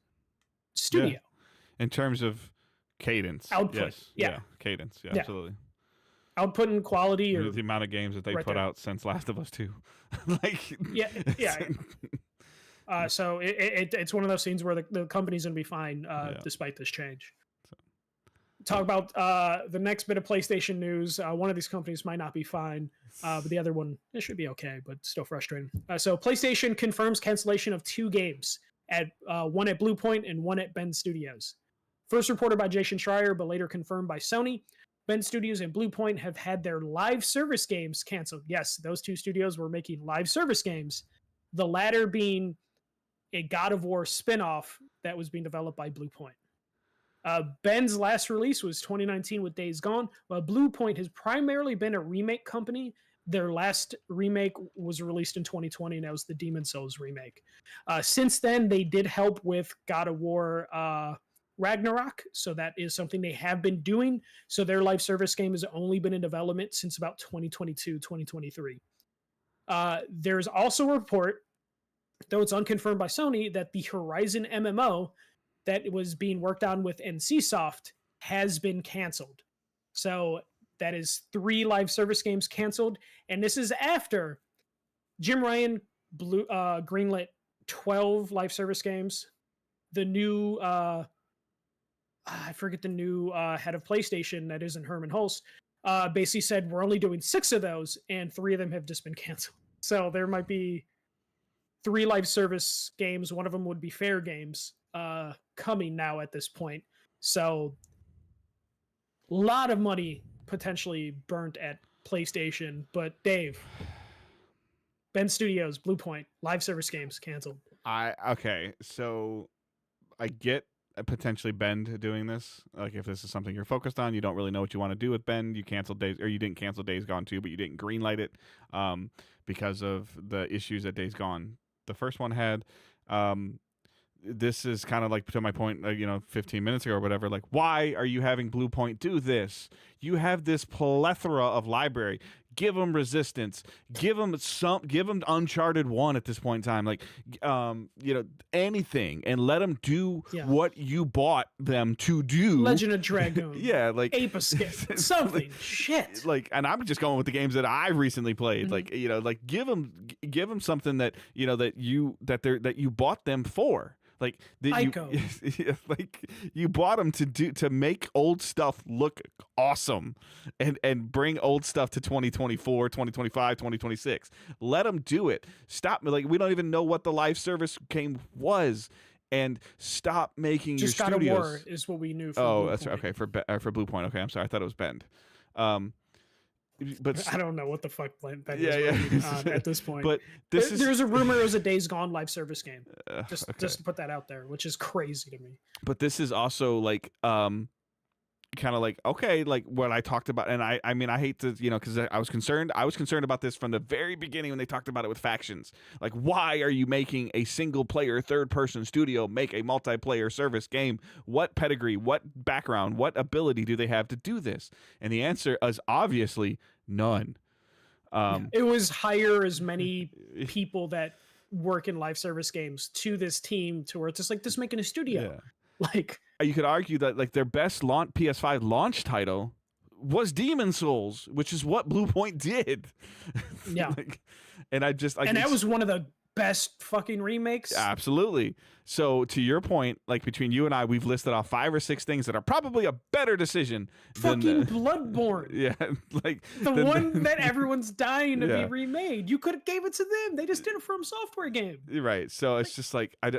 studio. Yeah. In terms of cadence. Output, Yes. yeah. Cadence. Yeah, Yeah. absolutely. Output and quality, or The amount of games that they right put there. out since Last of Us 2. Like yeah. So it's one of those scenes where the company's gonna be fine despite this change. Talk about the next bit of PlayStation news. One of these companies might not be fine, but the other one, it should be okay, but still frustrating. So PlayStation confirms cancellation of 2 games, one at Bluepoint and one at Bend Studios. First reported by Jason Schreier, but later confirmed by Sony. Bend Studios and Bluepoint have had their live service games canceled. Yes, those 2 studios were making live service games, the latter being a God of War spinoff that was being developed by Bluepoint. Bend's last release was 2019 with Days Gone, while Bluepoint has primarily been a remake company. Their last remake was released in 2020, and that was the Demon's Souls remake. Since then, they did help with God of War Ragnarok, so that is something they have been doing. So their live service game has only been in development since about 2022, 2023. There's also a report, though it's unconfirmed by Sony, that the Horizon MMO that was being worked on with NCSoft has been canceled. So that is 3 live service games canceled, and this is after Jim Ryan greenlit 12 live service games. The new I forget the new head of PlayStation that isn't Herman Hulst basically said we're only doing 6 of those, and 3 of them have just been canceled. So there might be 3 live service games. One of them would be Fair Games coming now at this point. So a lot of money potentially burnt at PlayStation. But Dave, Bend Studios, Bluepoint, live service games canceled. Okay, so I get potentially Bend doing this. Like if this is something you're focused on, you don't really know what you want to do with Bend. You canceled Days, or you didn't cancel Days Gone 2, but you didn't greenlight it because of the issues that Days Gone the first one had. This is kind of like to my point, 15 minutes ago or whatever. Like, why are you having Bluepoint do this? You have this plethora of library. Give them Resistance. Give them Uncharted 1 at this point in time. Like, anything, and let them do what you bought them to do. Legend of Dragoon. Yeah, like Ape Escape. Something. Shit. Like, and I'm just going with the games that I've recently played. Mm-hmm. Like, give them something that you bought them for. Like you bought them to make old stuff look awesome and bring old stuff to 2024, 2025, 2026. Let them do it. Stop. Like, we don't even know what the live service game was, and stop making just your God studios. of War is what we knew. That's okay for Bluepoint. Okay, I'm sorry. I thought it was Bend. But I don't know what the fuck Bend is at this point. But there's a rumor it was a Days Gone live service game. Just to put that out there, which is crazy to me. But this is also like kind of like, okay, like what I talked about. And I mean, I hate to, because I was concerned about this from the very beginning when they talked about it with factions. Like, why are you making a single player third person studio make a multiplayer service game? What pedigree, what background, what ability do they have to do this? And the answer is obviously none. It was hire as many people that work in live service games to this team to where it's just like, just making a studio. Yeah. Like, you could argue that like their best PS5 launch title was Demon Souls, which is what Bluepoint did. Yeah. And that was one of the best fucking remakes. Absolutely. So to your point, like between you and I, we've listed off 5 or 6 things that are probably a better decision fucking Bloodborne. Yeah, like the one that everyone's dying to be remade. You could have gave it to them. They just did a From Software game. Right. So it's just like I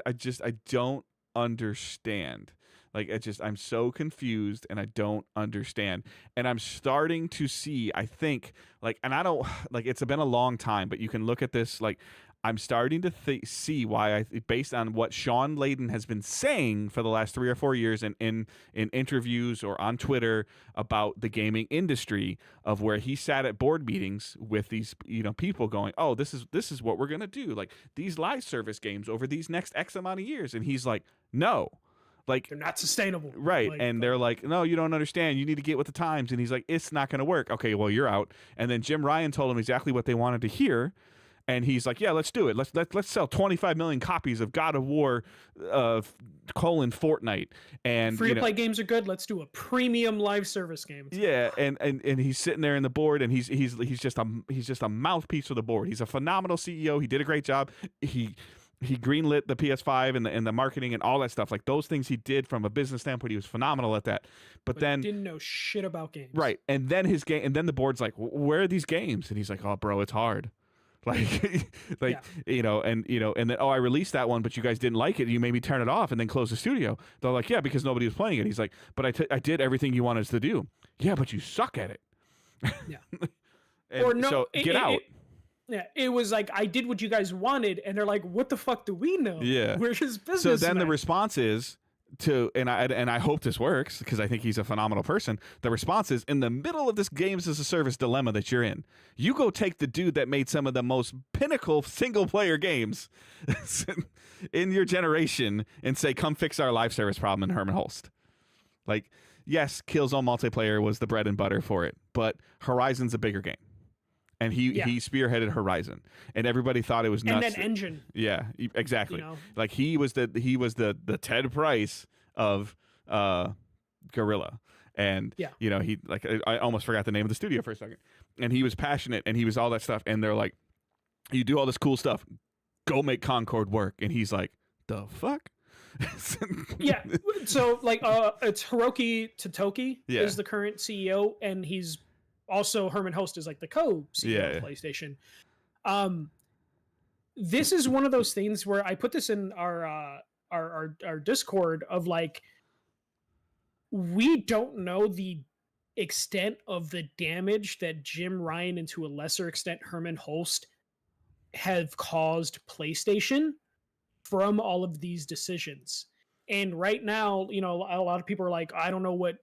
don't understand. Like I'm so confused and I don't understand. And I'm starting to see, I think, like, and I don't like, it's been a long time, but you can look at this, like, I'm starting to see why based on what Sean Layden has been saying for the last 3 or 4 years in interviews or on Twitter about the gaming industry, of where he sat at board meetings with these, people going, oh, this is what we're going to do. Like these live service games over these next X amount of years. And he's like, no. Like they're not sustainable, right? And they're like, no, you don't understand. You need to get with the times. And he's like, it's not going to work. Okay, well, you're out. And then Jim Ryan told him exactly what they wanted to hear, and he's like, yeah, let's do it. Let's sell 25 million copies of God of War, Fortnite, and free to play games are good. Let's do a premium live service game. Yeah, and he's sitting there in the board, and he's just a mouthpiece for the board. He's a phenomenal CEO. He did a great job. He greenlit the PS5 and the marketing and all that stuff. Like those things he did from a business standpoint, he was phenomenal at that. But then didn't know shit about games. Right. And then the board's like, where are these games? And he's like, oh, bro, it's hard. Like, and then, oh, I released that one, but you guys didn't like it. You made me turn it off and then close the studio. They're like, yeah, because nobody was playing it. He's like, but I did everything you wanted us to do. Yeah, but you suck at it. Yeah. Or no, so get out. Yeah, it was like, I did what you guys wanted, and they're like, what the fuck do we know? Yeah. Where's his business? So then the response is and I hope this works because I think he's a phenomenal person. The response is, in the middle of this games as a service dilemma that you're in, you go take the dude that made some of the most pinnacle single player games in your generation and say, come fix our live service problem in Hermen Hulst. Like, yes, Killzone multiplayer was the bread and butter for it, but Horizon's a bigger game. And he spearheaded Horizon, and everybody thought it was nuts. And that engine. Yeah, exactly. Like he was the Ted Price of Guerrilla, and he like I almost forgot the name of the studio for a second. And he was passionate, and he was all that stuff. And they're like, you do all this cool stuff, go make Concord work. And he's like, the fuck. Yeah. So like, it's Hiroki Totoki is the current CEO, and he's also Hermen Hulst is like the co-CEO of PlayStation. This is one of those things where I put this in our Discord of like, we don't know the extent of the damage that Jim Ryan and to a lesser extent Hermen Hulst have caused PlayStation from all of these decisions. And right now, a lot of people are like, I don't know what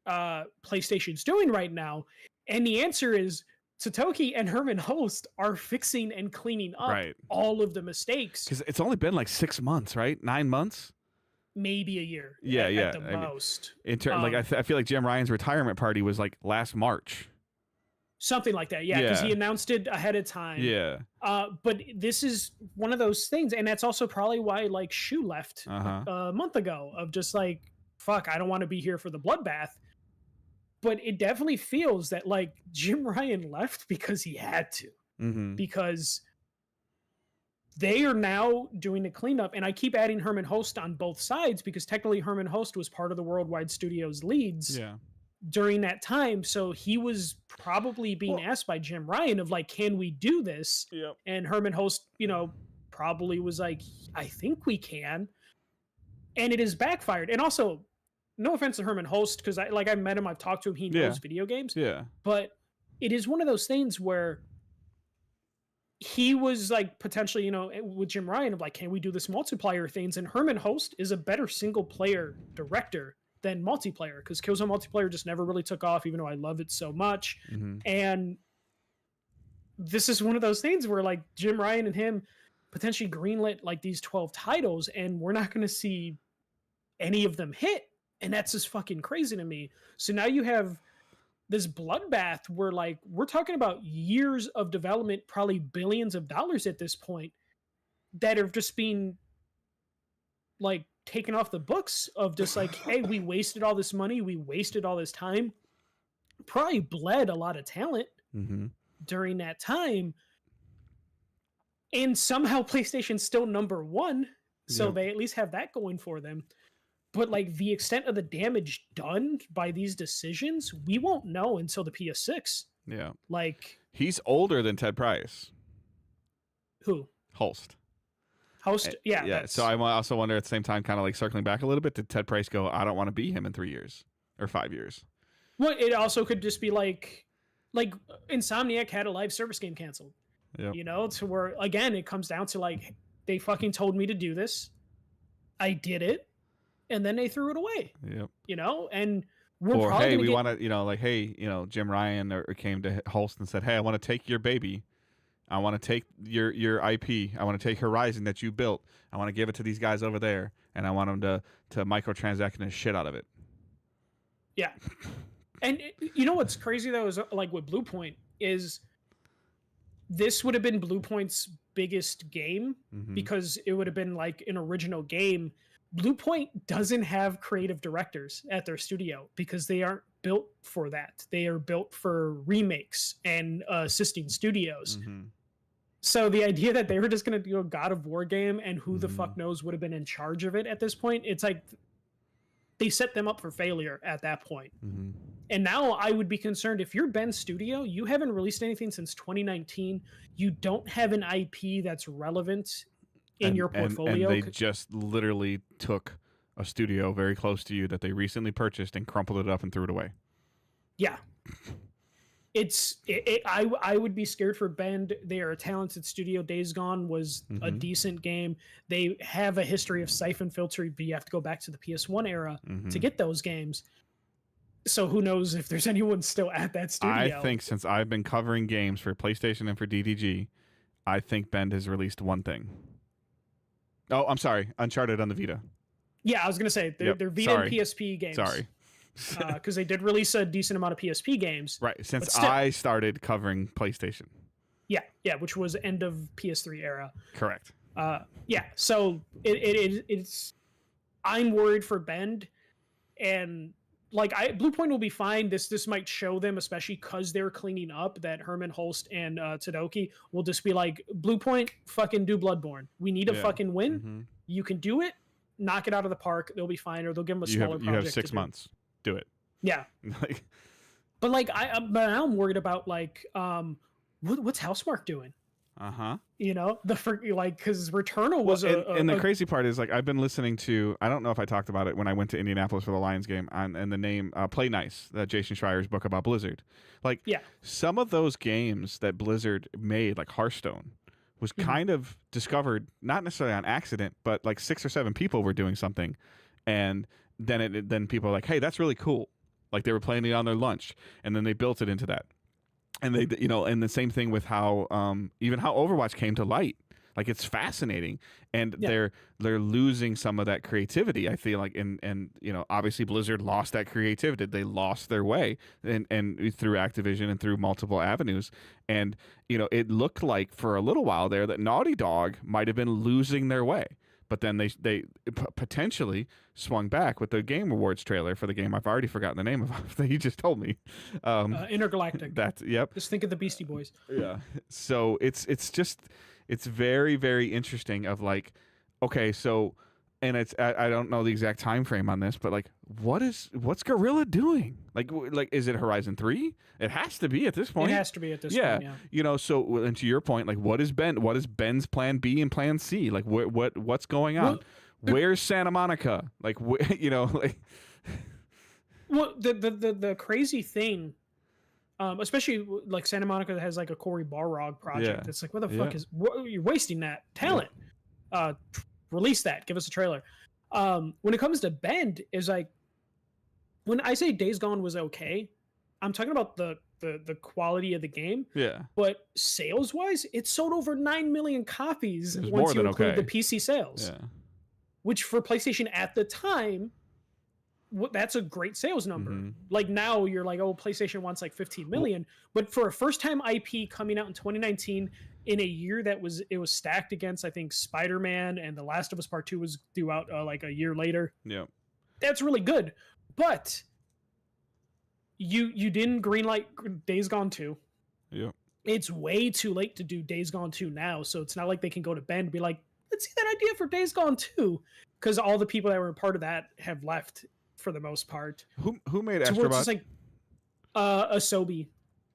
PlayStation's doing right now. And the answer is Totoki and Hermen Hulst are fixing and cleaning up all of the mistakes. Because it's only been like 6 months, right? 9 months? Maybe a year. At the most. I feel like Jim Ryan's retirement party was like last March. Something like that, yeah, because he announced it ahead of time. Yeah. But this is one of those things, and that's also probably why like Shu left a month ago, of just like, fuck, I don't want to be here for the bloodbath. But it definitely feels that like Jim Ryan left because he had to, because they are now doing the cleanup. And I keep adding Hermen Hulst on both sides because technically Hermen Hulst was part of the Worldwide Studios leads during that time. So he was probably being asked by Jim Ryan of like, can we do this? Yep. And Hermen Hulst, probably was like, I think we can. And it has backfired. And also, no offense to Hermen Hulst, because I met him, I've talked to him, he knows video games. Yeah. But it is one of those things where he was like potentially, with Jim Ryan of like, can we do this multiplayer things? And Hermen Hulst is a better single player director than multiplayer, because Killzone multiplayer just never really took off, even though I love it so much. Mm-hmm. And this is one of those things where like Jim Ryan and him potentially greenlit like these 12 titles, and we're not going to see any of them hit. And that's just fucking crazy to me. So now you have this bloodbath where like we're talking about years of development, probably billions of dollars at this point, that are just being like taken off the books of just like, hey, we wasted all this money, we wasted all this time, probably bled a lot of talent Mm-hmm. during that time, and somehow PlayStation's still number one, so Yep. they at least have that going for them. But like the extent of the damage done by these decisions, we won't know until the PS6. Yeah. Like, He's older than Ted Price. who? Holst. Host? Yeah. Yeah. So I also wonder at the same time, kind of like circling back a little bit, did Ted Price go, I don't want to be him in 3 years or 5 years? Well, it also could just be like Insomniac had a live service game canceled. Yep. You know, to where again it comes down to like they fucking told me to do this, I did it, and then they threw it away. Yep. You know, and we're Or probably hey, gonna we get, want to, like, hey, Jim Ryan or came to Holst and said, hey, I want to take your baby. I want to take your IP. I want to take Horizon that you built. I want to give it to these guys over there, and I want them to microtransact the shit out of it. yeah. And you know what's crazy though is like with Bluepoint is this would have been Bluepoint's biggest game Mhm. because it would have been like an original game. Bluepoint doesn't have creative directors at their studio because they aren't built for that. They are built for remakes and assisting studios. Mhm. So the idea that they were just going to do a God of War game and who the Mhm. fuck knows would have been in charge of it at this point, it's like they set them up for failure at that point. Mhm. And now I would be concerned if you're Ben's studio, you haven't released anything since 2019. You don't have an IP that's relevant in your portfolio. And they just literally took a studio very close to you that they recently purchased and crumpled it up and threw it away. Yeah. I would be scared for Ben. They are a talented studio. Days Gone was a Mhm. decent game. They have a history of siphon filtering, but you have to go back to the PS1 era Mhm. to get those games. So who knows if there's anyone still at that studio. I think since I've been covering games for PlayStation and for DDG, I think Bend has released one thing. Oh, I'm sorry. Uncharted on the Vita. Yeah, I was going to say they're, Yep, they're Vita sorry. and PSP games. Sorry. Because they did release a decent amount of PSP games. Right. Since But still. I started covering PlayStation. Yeah, which was end of PS3 era. Correct. Yeah, so it's. I'm worried for Bend, and like Bluepoint will be fine. This might show them, especially because they're cleaning up, that Herman Holst and Todoroki will just be like, Bluepoint, fucking do Bloodborne. We need a Yeah. fucking win. Mhm. You can do it. Knock it out of the park. They'll be fine, or they'll give them a You smaller have project. 6 to do. months. Do it. Yeah, Like, but like but now I'm worried about like what's Housemarque doing? uh-huh. You know, because Returnal was and the crazy part is, like, I've been listening to, I don't know if I talked about it when I went to Indianapolis for the Lions game, and the name Play Nice, Jason Schreier's book about Blizzard. Like, Yeah. some of those games that Blizzard made, like Hearthstone, was Mhm. kind of discovered, not necessarily on accident, but like 6 or 7 people were doing something, and then people were like, hey, that's really cool. Like, they were playing it on their lunch, and then they built it into that. And they, and the same thing with how even how Overwatch came to light. Like, it's fascinating, and Yeah. they're losing some of that creativity. I feel like, and obviously Blizzard lost that creativity. They lost their way, and through Activision and through multiple avenues. And it looked like for a little while there that Naughty Dog might have been losing their way. But then they potentially swung back with the Game Awards trailer for the game I've already forgotten the name of that you just told me. Intergalactic. That's yep. Just think of the Beastie Boys. Yeah. So it's very, very interesting. Of like, okay, so, and I don't know the exact time frame on this, but like, what's Guerrilla doing? Like is it Horizon 3? It has to be at this point. It has to be at this Yeah. point. Yeah. So, and to your point, like, what is Ben's plan B and plan C? Like, what's going on? Where's Santa Monica? Like, like. Well, the crazy thing, especially like Santa Monica has like a Cory Barlog project. Yeah. It's like, what the fuck you're wasting that talent? Release that. Give us a trailer. When it comes to Bend, is like when I say Days Gone was okay, I'm talking about the quality of the game. Yeah. But sales wise, it sold over 9 million copies It was once more you than include okay. the PC sales, Yeah. which for PlayStation at the time, that's a great sales number. Mhm. Like now you're like, oh, PlayStation wants like 15 million, but for a first time IP coming out in 2019 in a year that was stacked against, I think, Spider-Man and The Last of Us Part 2 was due out like a year later. Yeah. That's really good. But you didn't greenlight Days Gone 2. Yeah. It's way too late to do Days Gone 2 now, so it's not like they can go to Ben and be like, let's see that idea for Days Gone 2, because all the people that were a part of that have left for the most part. Who made So it's Astrobot? like Asobi.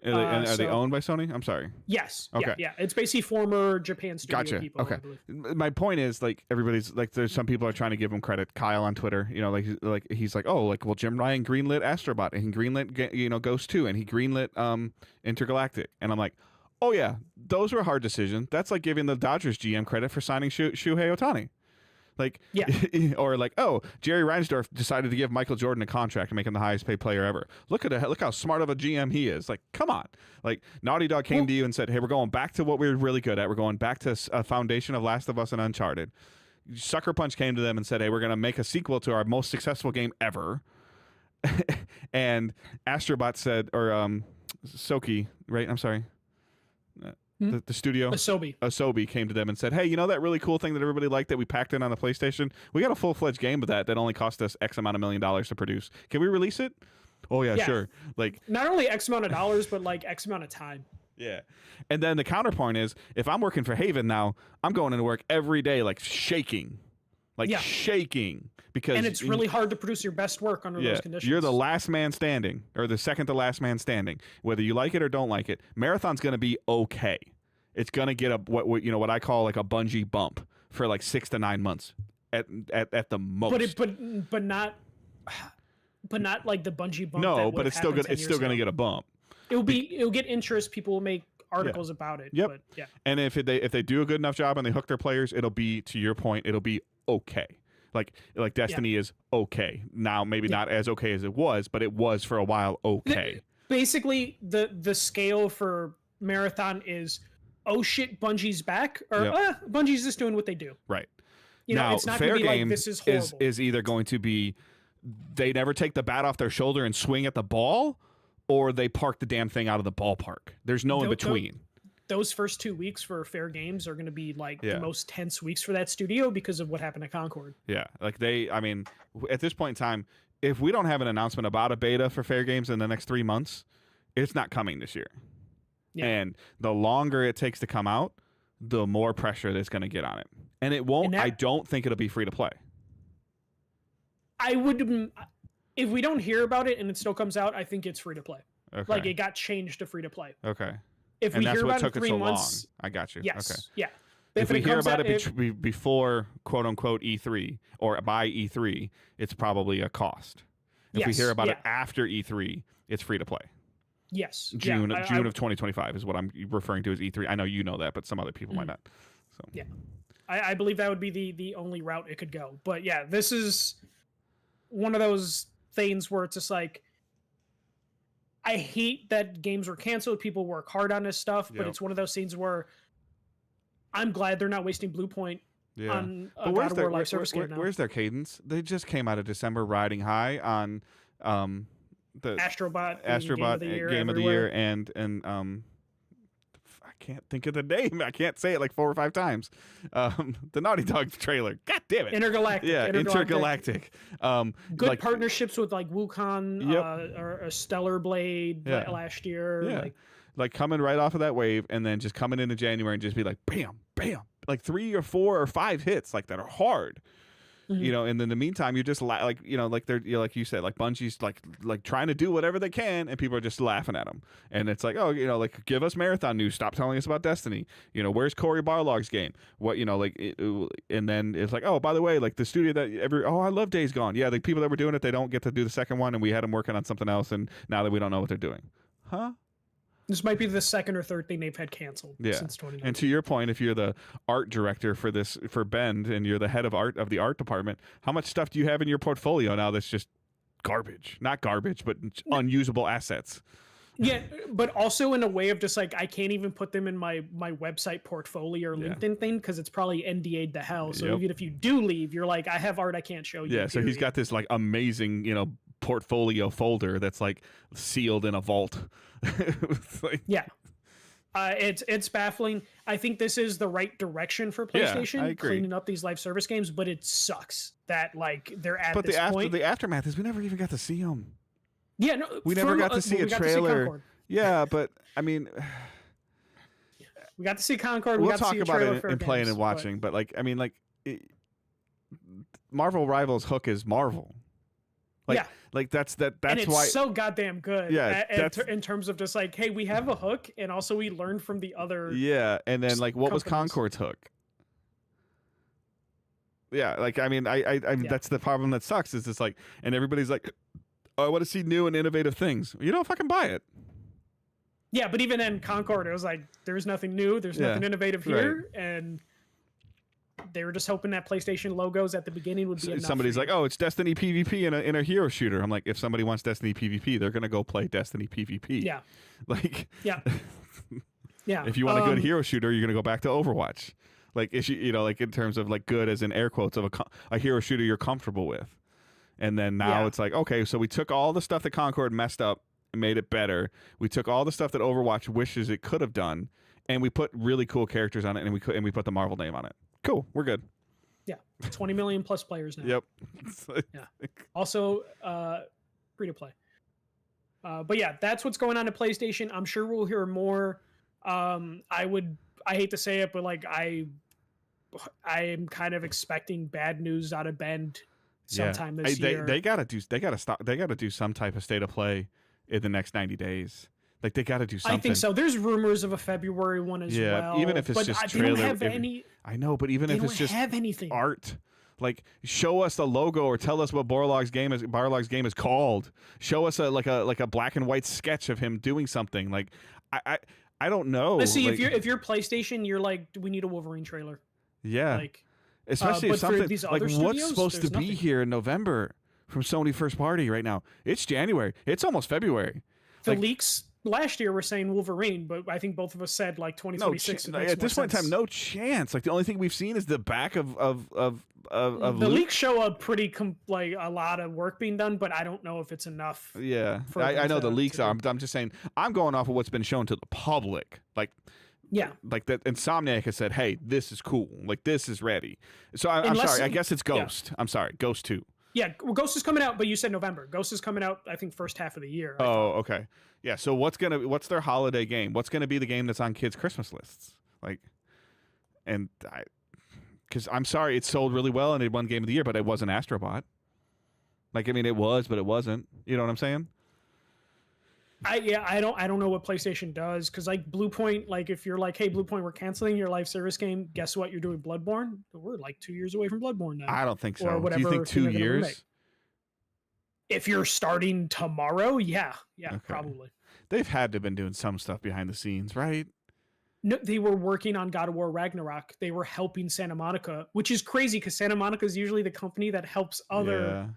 Are they so- owned by Sony? I'm sorry. Yes. Okay. Yeah. It's basically former Japan studio Gotcha. people. Okay. I believe. My point is, like, everybody's like, there's some people are trying to give him credit. Kyle on Twitter, like he's like, oh, like, well, Jim Ryan greenlit Astrobot and he greenlit Ghost 2 and he greenlit Intergalactic, and I'm like, oh yeah, those were a hard decision. That's like giving the Dodgers GM credit for signing Shohei Ohtani. Like, Yeah. or like, oh, Jerry Reinsdorf decided to give Michael Jordan a contract and make him the highest paid player ever. Look how smart of a GM he is. Like, come on. Like, Naughty Dog came to you and said, hey, we're going back to what we're really good at. We're going back to a foundation of Last of Us and Uncharted. Sucker Punch came to them and said, hey, we're going to make a sequel to our most successful game ever. And Astrobot said, or Soki, right? I'm sorry. The studio Asobi came to them and said, hey, you know that really cool thing that everybody liked that we packed in on the PlayStation? We got a full-fledged game of that only cost us X amount of $1 million to produce. Can we release it? Oh yeah, sure. Like, not only X amount of dollars, but like X amount of time. yeah. And then the counterpoint is, if I'm working for Haven now, I'm going into work every day like shaking. Shaking. Because And it's really hard to produce your best work under those conditions. You're the last man standing, or the second to last man standing. Whether you like it or don't like it, Marathon's going to be okay. It's going to get what I call like a Bungie bump for like 6 to 9 months at the most. But not like the Bungie bump. No, that but it's still happened going 10 to years get a bump. ago. It'll get interest. People will make articles about it. Yep. But yeah. And if they do a good enough job and they hook their players, it'll be, to your point, it'll be okay. Like Destiny is okay now, maybe not as okay as it was, but it was for a while okay. Basically, the scale for Marathon is, oh shit, Bungie's back, or Bungie's just doing what they do. Right. You know, now, it's not fair going to be game like this is horrible. is either going to be they never take the bat off their shoulder and swing at the ball, or they park the damn thing out of the ballpark. There's no in between. Those first 2 weeks for Fair Games are going to be like Yeah. the most tense weeks for that studio because of what happened at Concord. Yeah, like at this point in time, if we don't have an announcement about a beta for Fair Games in the next 3 months, it's not coming this year. Yeah. And the longer it takes to come out, the more pressure that's going to get on it. And it won't. I don't think it'll be free to play. I would, if we don't hear about it and it still comes out, I think it's free to play. Okay. Like it got changed to free to play. Okay. If And we that's hear what about it in took it 3 so months, long. I got you. yes, Okay. yeah. If we it hear comes about out- it before quote unquote E3 or by E3, it's probably a cost. If we Yes, hear about it yeah. after E3, it's free to play. Yes, June yeah, June of 2025 is what I'm referring to as E3. I know you know that, but some other people might not. So Yeah. I believe that would be the only route it could go. But yeah, this is one of those things where it's just like, I hate that games were canceled. People work hard on this stuff, but Yep. it's one of those things where I'm glad they're not wasting Blue Point yeah. on a But God of War live service game now. where's their cadence? They just came out of December riding high on the Astrobot, Astrobot game of the year and I can't think of the name. I can't say it like 4 or 5 times. The Naughty Dog trailer. God damn it. Intergalactic. Yeah, Intergalactic. Good like, partnerships with like Wukong or a Stellar Blade last year. Yeah. Like coming right off of that wave and then just coming into January and just be like, bam, bam. Like 3 or 4 or 5 hits like that are hard. You know, and in the meantime, you're just like they're like you said, like Bungie's like trying to do whatever they can, and people are just laughing at them. And it's like, oh, like give us Marathon news. Stop telling us about Destiny. Where's Cory Barlog's game? What and then it's like, oh, by the way, like the studio that I love Days Gone. Yeah, the people that were doing it, they don't get to do the second one, and we had them working on something else, and now that we don't know what they're doing, huh? This might be the second or third thing they've had canceled since 2019. And to your point, if you're the art director for Bend and you're the head of the art department, how much stuff do you have in your portfolio now that's just garbage. Not garbage, but unusable assets. Yeah, but also in a way of just like I can't even put them in my website portfolio or LinkedIn thing because it's probably NDA'd to hell. So even if you do leave, you're like, I have art I can't show you. Yeah, so he's got this like amazing, portfolio folder that's like sealed in a vault. Yeah. It's baffling. I think this is the right direction for PlayStation, I agree. cleaning up these live service games, but it sucks that like they're at but this point. The aftermath is we never even got to see them. Yeah, no, we never got to see a trailer. Yeah, but I mean, we got to see Concord. We'll talk about it in playing and watching, but like, I mean, like, Marvel Rivals hook is Marvel. Like that's and it's why so goddamn good. Yeah, in terms of just like, hey, we have a hook, and also we learned from the other. Yeah, and then like, what was Concord's hook? Yeah, like I mean, I that's the problem that sucks is it's like, and everybody's like, oh, I want to see new and innovative things. You don't fucking buy it. Yeah, but even in Concord, it was like there's nothing new, there's nothing innovative here, and they were just hoping that PlayStation logos at the beginning would be enough. Somebody's like, "Oh, it's Destiny PvP in a hero shooter." I'm like, if somebody wants Destiny PvP, they're gonna go play Destiny PvP. Yeah, like yeah. If you want a good hero shooter, you're gonna go back to Overwatch. Like if like in terms of like good as in air quotes of a hero shooter you're comfortable with. And then now it's like, okay, so we took all the stuff that Concord messed up and made it better. We took all the stuff that Overwatch wishes it could have done, and we put really cool characters on it, and we put the Marvel name on it. Cool, we're good. Yeah, 20 million plus players now. Yep. Yeah. Also, free to play. But yeah, that's what's going on at PlayStation. I'm sure we'll hear more. I hate to say it, but like I am kind of expecting bad news out of Bend sometime this year. They gotta do some type of state of play in the next 90 days. Like they gotta do something. I think so. There's rumors of a February one as well. Even if it's just trailer. They don't have any. I know, but even if it's just have anything. Art, like show us the logo or tell us what Barlog's game is called. Show us a black and white sketch of him doing something. Like I don't know. Let's see, if you're PlayStation, you're like, we need a Wolverine trailer. Yeah. Like, especially if something like what's supposed to be nothing. here in November from Sony first party right now. It's January. It's almost February. The leaks last year were saying Wolverine, but I think both of us said like 2026. At this point in time, no chance. Like the only thing we've seen is the back of the leaks show a lot of work being done, but I don't know if it's enough. Yeah, I know the leaks are. I'm just saying I'm going off of what's been shown to the public. Like that Insomniac has said, hey, this is cool. Like this is ready. So I'm sorry. I guess it's Ghost. Yeah. I'm sorry, Ghost 2. Yeah, well, Ghost is coming out, but you said November. Ghost is coming out, I think, first half of the year. Oh, okay. Yeah, so what's their holiday game? What's gonna be the game that's on kids' Christmas lists? Like, and because I'm sorry, it sold really well and it won Game of the Year, but it wasn't Astrobot. Like, I mean, it was, but it wasn't. You know what I'm saying? I don't know what PlayStation does, because like Bluepoint, like if you're like, hey, Bluepoint, we're canceling your live service game, guess what? You're doing Bloodborne. We're like 2 years away from Bloodborne now. I don't think so. Do you think 2 years? If you're starting tomorrow, yeah, okay. Probably. They've had to have been doing some stuff behind the scenes, right? No, they were working on God of War Ragnarok. They were helping Santa Monica, which is crazy because Santa Monica is usually the company that helps other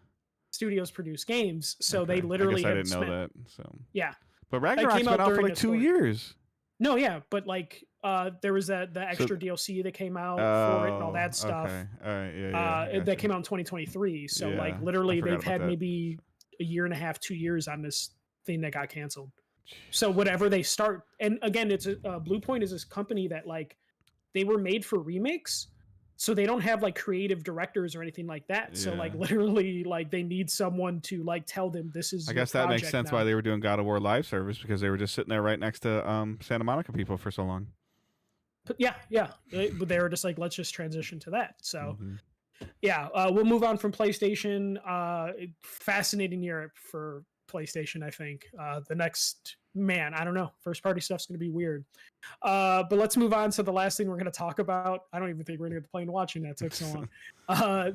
studios produce games. So they literally I didn't know that. So yeah, but Ragnarok's been out for like 2 years. No, yeah, but like there was the extra DLC that came out for it and all that stuff. Okay. All right, yeah. That came out in 2023. So like literally they've had maybe a year and a half, 2 years on this thing that got canceled. So whatever they start, and again, it's Bluepoint is this company that like they were made for remakes, so they don't have like creative directors or anything like that. So like literally, like they need someone to like tell them this is. I guess that makes sense why they were doing God of War live service, because they were just sitting there right next to Santa Monica people for so long. But but they were just like, let's just transition to that. So we'll move on from PlayStation. Fascinating year for PlayStation, I think. The next, I don't know. First party stuff's going to be weird. But let's move on to the last thing we're going to talk about. I don't even think we're going to get to play and watching. That took so long.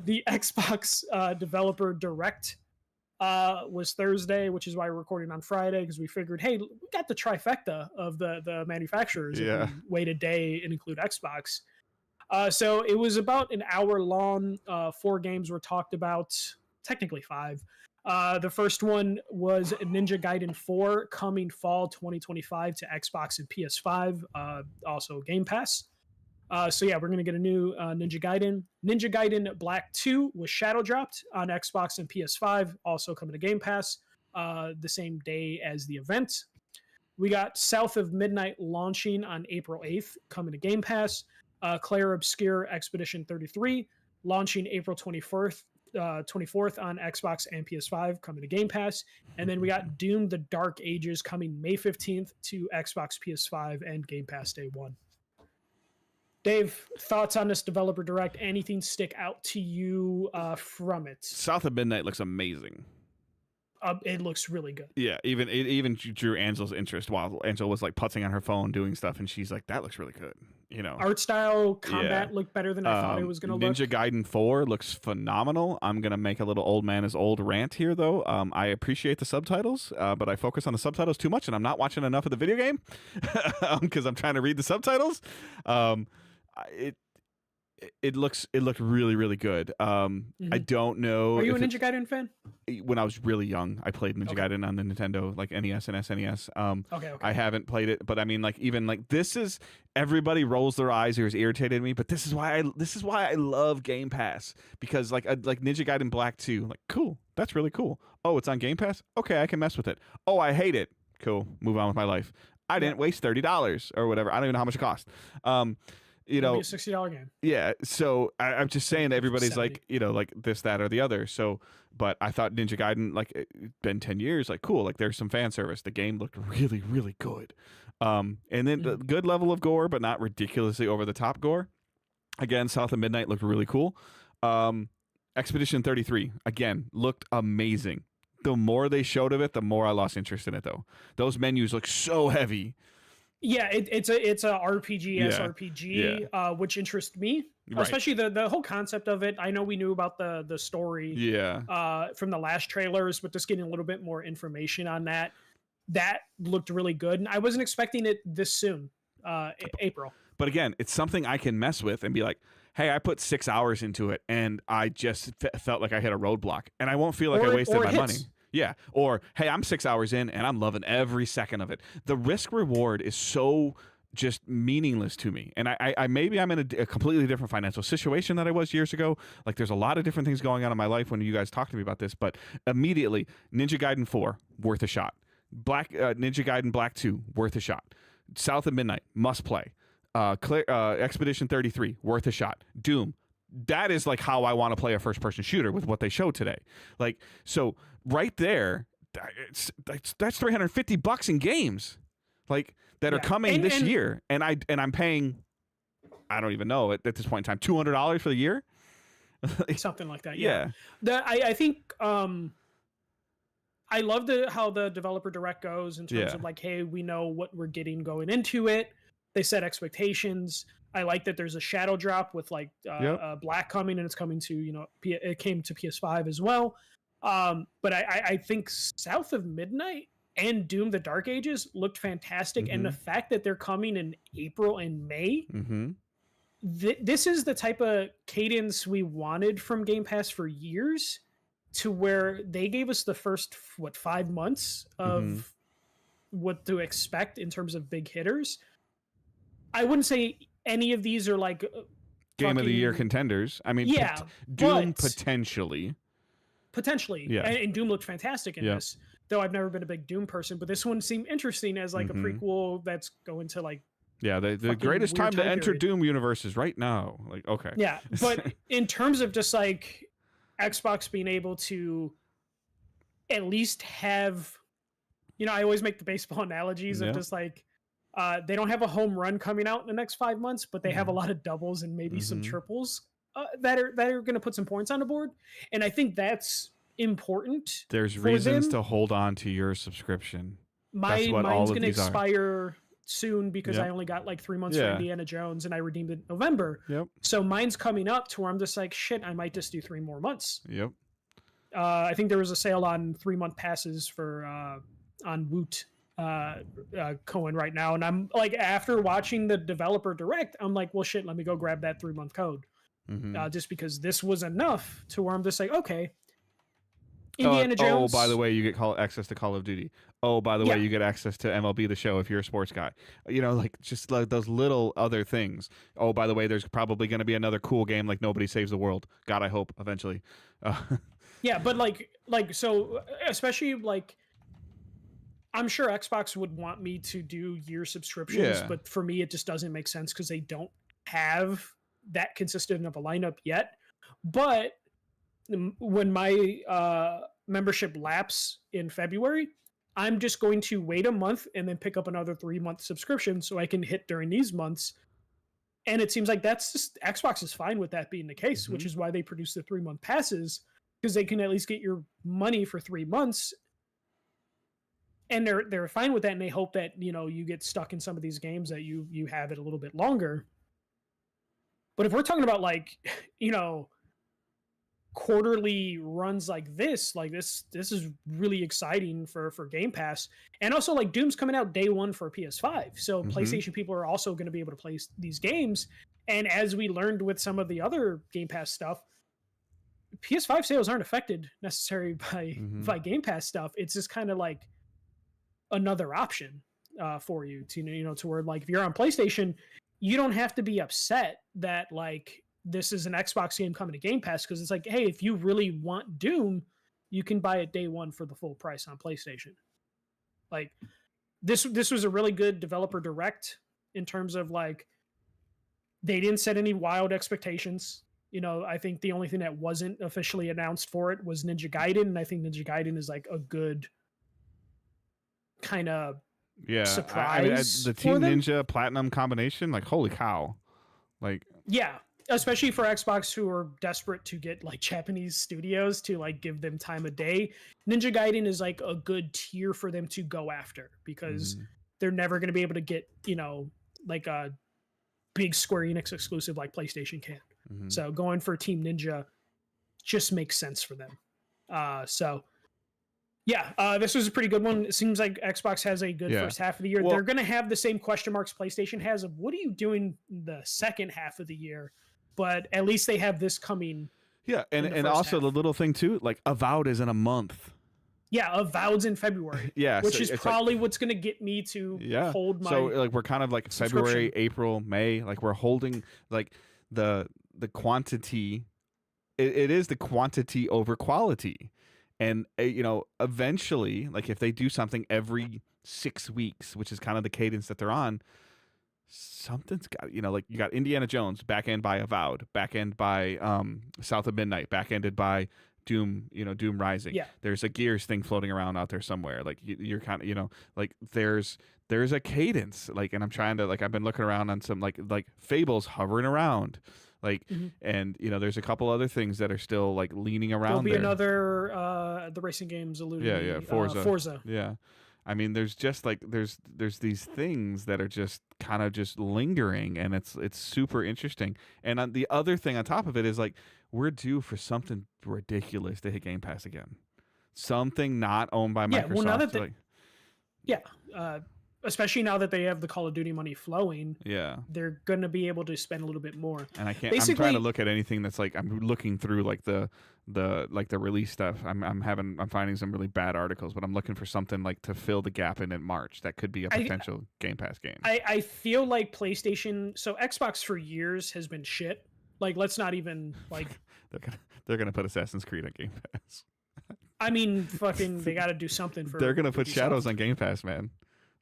The Xbox Developer Direct was Thursday, which is why we're recording on Friday, because we figured, hey, we got the trifecta of the manufacturers. If we wait a day and include Xbox. So it was about an hour long. 4 games were talked about, technically 5. The first one was Ninja Gaiden 4 coming fall 2025 to Xbox and PS5, also Game Pass. So yeah, we're gonna get a new Ninja Gaiden. Ninja Gaiden Black 2 was shadow dropped on Xbox and PS5, also coming to Game Pass the same day as the event. We got South of Midnight launching on April 8th, coming to Game Pass. Clair Obscur Expedition 33 launching April 24th on Xbox and PS5, coming to Game Pass. And then we got Doom: The Dark Ages coming May 15th to Xbox, PS5, and Game Pass day one. Dave, thoughts on this developer direct? Anything stick out to you from it? South of Midnight looks amazing. It looks really good. Yeah, even drew Angel's interest while Angel was like putzing on her phone doing stuff, and she's like, "That looks really good." You know, art style, combat looked better than I thought it was going to look. Ninja Gaiden 4 looks phenomenal. I'm going to make a little old man is old rant here, though. I appreciate the subtitles, but I focus on the subtitles too much, and I'm not watching enough of the video game because I'm trying to read the subtitles. It looked really, really good. I don't know. Are you a Ninja Gaiden fan? When I was really young, I played Ninja Gaiden on the Nintendo, like NES and SNES. Okay. I haven't played it, but I mean, like, even like this is, everybody rolls their eyes or is irritated me, but this is why I love Game Pass, because like Ninja Gaiden Black 2, like, cool, that's really cool. Oh, it's on Game Pass. Okay, I can mess with it. Oh, I hate it. Cool, move on with my life. I didn't waste $30 or whatever. I don't even know how much it cost. You know, a $60 game. Yeah, so I'm just saying that everybody's 70. like, you know, like this, that, or the other. So, but I thought Ninja Gaiden, like, it's been 10 years, like, cool, like there's some fan service. The game looked really, really good. And then the good level of gore, but not ridiculously over the top gore. Again, South of Midnight looked really cool. Expedition 33 again looked amazing. The more they showed of it, the more I lost interest in it, though. Those menus look so heavy. Yeah, it's a RPG SRPG, which interests me, especially the whole concept of it. I know we knew about the story, from the last trailers, but just getting a little bit more information on that looked really good, and I wasn't expecting it this soon, April. But again, it's something I can mess with and be like, hey, I put 6 hours into it, and I just felt like I hit a roadblock, and I won't feel like I wasted my money. Yeah. Or, hey, I'm 6 hours in and I'm loving every second of it. The risk reward is so just meaningless to me. And I maybe I'm in a completely different financial situation than I was years ago. Like, there's a lot of different things going on in my life when you guys talk to me about this. But immediately, Ninja Gaiden 4, worth a shot. Ninja Gaiden Black 2, worth a shot. South of Midnight, must play. Expedition 33, worth a shot. Doom. That is like how I want to play a first-person shooter with what they showed today. Like, so right there, that's $350 in games, like that are coming this year, and I'm paying, I don't even know at this point in time, $200 for the year, something like that. Yeah. I think I love how the developer direct goes in terms of like, hey, we know what we're getting going into it. They set expectations. I like that there's a shadow drop with like Black coming, and it's coming to, you know, it came to PS5 as well. But I think South of Midnight and Doom: The Dark Ages looked fantastic, and the fact that they're coming in April and May, this is the type of cadence we wanted from Game Pass for years, to where they gave us the first 5 months of what to expect in terms of big hitters. I wouldn't say any of these are like game of the year contenders. I mean, Doom potentially, yeah. And Doom looked fantastic in this. Though I've never been a big Doom person, but this one seemed interesting as like a prequel that's going to like. Yeah, the greatest time to enter Doom universe is right now. Like, okay. Yeah, but in terms of just like Xbox being able to at least have, you know, I always make the baseball analogies of just like. They don't have a home run coming out in the next 5 months, but they have a lot of doubles and maybe some triples that are going to put some points on the board, and I think that's important. There's reasons to hold on to your subscription. Mine's going to expire soon because I only got like 3 months for Indiana Jones, and I redeemed it in November. So mine's coming up to where I'm just like, shit, I might just do 3 more months. I think there was a sale on 3-month passes for on Woot. Cohen right now, and I'm like, after watching the developer direct, I'm like, well, shit, let me go grab that 3-month code, just because this was enough to where I'm just like, okay, Indiana Jones. Oh, by the way, you get access to Call of Duty. Oh, by the way, Yeah. you get access to MLB The Show if you're a sports guy. Like just like those little other things. Oh, by the way, there's probably going to be another cool game like Nobody Saves the World. God, I hope eventually. Yeah, but so especially like I'm sure Xbox would want me to do year subscriptions, Yeah. but for me it just doesn't make sense because they don't have that consistent of a lineup yet. But when my membership lapse in February, I'm just going to wait a month and then pick up another 3-month subscription so I can hit during these months. And it seems like that's just Xbox is fine with that being the case, which is why they produce the 3-month passes, because they can at least get your money for 3 months. And they're fine with that, and they hope that you get stuck in some of these games that you have it a little bit longer. But if we're talking about like quarterly runs like this is really exciting for Game Pass. And also like Doom's coming out day one for PS5, so PlayStation people are also going to be able to play these games. And as we learned with some of the other Game Pass stuff, PS5 sales aren't affected necessarily by Game Pass stuff. It's just kind of like another option for you to to where like if you're on PlayStation, you don't have to be upset that like this is an Xbox game coming to Game Pass, because it's like, hey, if you really want Doom, you can buy it day one for the full price on PlayStation. Like this was a really good developer direct in terms of like they didn't set any wild expectations. I think the only thing that wasn't officially announced for it was Ninja Gaiden, and I think Ninja Gaiden is like a good kind of surprise. The Team Ninja Platinum combination, like holy cow, like yeah. Especially for Xbox, who are desperate to get like Japanese studios to like give them time of day. Ninja Gaiden is like a good tier for them to go after, because they're never going to be able to get, like a big Square Enix exclusive like PlayStation can. So going for Team Ninja just makes sense for them. This was a pretty good one. It seems like Xbox has a good first half of the year. They're going to have the same question marks PlayStation has of what are you doing the second half of the year? But at least they have this coming. Yeah, and also the little thing too, like Avowed is in a month. Yeah, Avowed's in February. Yeah, which is probably what's going to get me to hold my. So like we're kind of like February, April, May. Like we're holding like the quantity. It is the quantity over quality, and eventually, like if they do something every 6 weeks, which is kind of the cadence that they're on. Something's got like you got Indiana Jones back end by Avowed, back end by South of Midnight, back ended by Doom, Doom Rising. Yeah. There's a Gears thing floating around out there somewhere. Like you're kind of like there's a cadence, like, and I'm trying to like I've been looking around on some like Fable's hovering around, like, and there's a couple other things that are still like leaning around. There'll be another the racing games alluding. Yeah, Forza. Yeah. I mean, there's just like there's these things that are just kind of just lingering, and it's super interesting. And the other thing on top of it is like we're due for something ridiculous to hit Game Pass again, something not owned by Microsoft. Well, now that especially now that they have the Call of Duty money flowing, they're gonna be able to spend a little bit more. And I can't. I'm trying to look at anything that's like I'm looking through like the release stuff. I'm finding some really bad articles, but I'm looking for something like to fill the gap in March that could be a potential Game Pass game. I feel like PlayStation, so Xbox for years has been shit. Like let's not even like they're gonna put Assassin's Creed on Game Pass. I mean, fucking, they got to do something for. They're gonna put Shadows on Game Pass, man.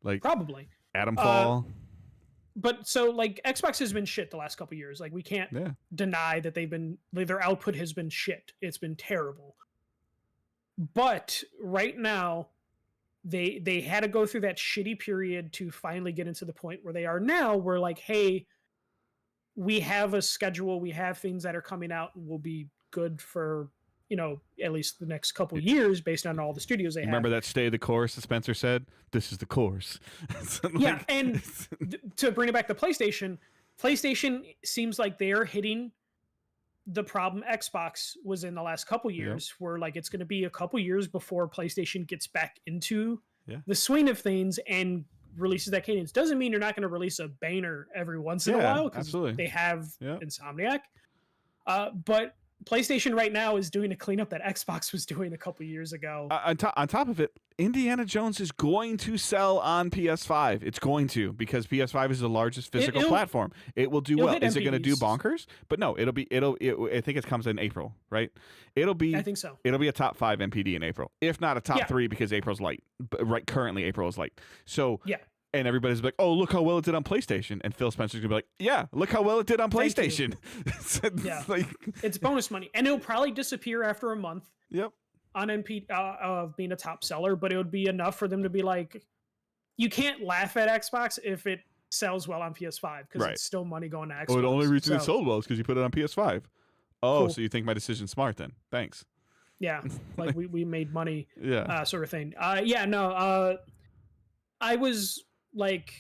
Like probably Adamfall. But so like Xbox has been shit the last couple years. Like we can't deny that their output has been shit. It's been terrible. But right now, they had to go through that shitty period to finally get into the point where they are now. Where like, hey, we have a schedule. We have things that are coming out and will be good for at least the next couple years based on all the studios they have. Remember that stay the course that Spencer said? This is the course. And to bring it back to PlayStation seems like they are hitting the problem Xbox was in the last couple years, where like it's going to be a couple years before PlayStation gets back into the swing of things and releases that cadence. Doesn't mean you're not going to release a banger every once in a while, because they have Insomniac. But PlayStation right now is doing a cleanup that Xbox was doing a couple years ago. On top of it, Indiana Jones is going to sell on PS5. It's going to, because PS5 is the largest physical platform. It will do well. Is it going to do bonkers? But no, I think it comes in April, right? I think so. It'll be a top 5 MPD in April, if not a top 3, because April's light. Right, currently April is light. So yeah. And everybody's like, "Oh, look how well it did on PlayStation," and Phil Spencer's gonna be like, "Yeah, look how well it did on PlayStation." Yeah, it's bonus money, and it'll probably disappear after a month. Yep. On MP of being a top seller, but it would be enough for them to be like, you can't laugh at Xbox if it sells well on PS5 because it's still money going to Xbox. Oh, the only reason it sold well is because you put it on PS5. Oh, cool. So you think my decision's smart then? Thanks. Yeah, like we made money. Yeah. Sort of thing. I was like,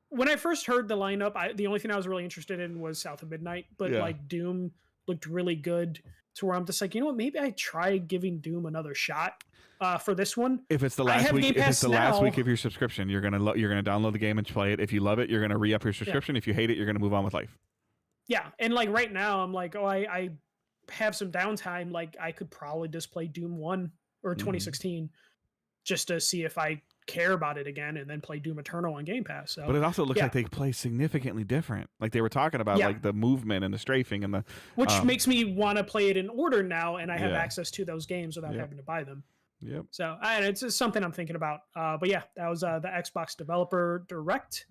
when I first heard the lineup, the only thing I was really interested in was South of Midnight, but like Doom looked really good to where I'm just like, you know what, maybe I try giving Doom another shot for this one. If it's the last week, last week of your subscription, you're gonna download the game and play it. If you love it, you're gonna re-up your subscription. If you hate it, you're gonna move on with life. Yeah, and like right now, I'm like, oh, I have some downtime. Like I could probably just play Doom 1 or 2016 just to see if I care about it again, and then play Doom Eternal on Game Pass. So, but it also looks like they play significantly different. Like they were talking about like the movement and the strafing and the which makes me want to play it in order now, and I have access to those games without having to buy them. Yep. So it's just something I'm thinking about. But yeah, that was the Xbox Developer Direct.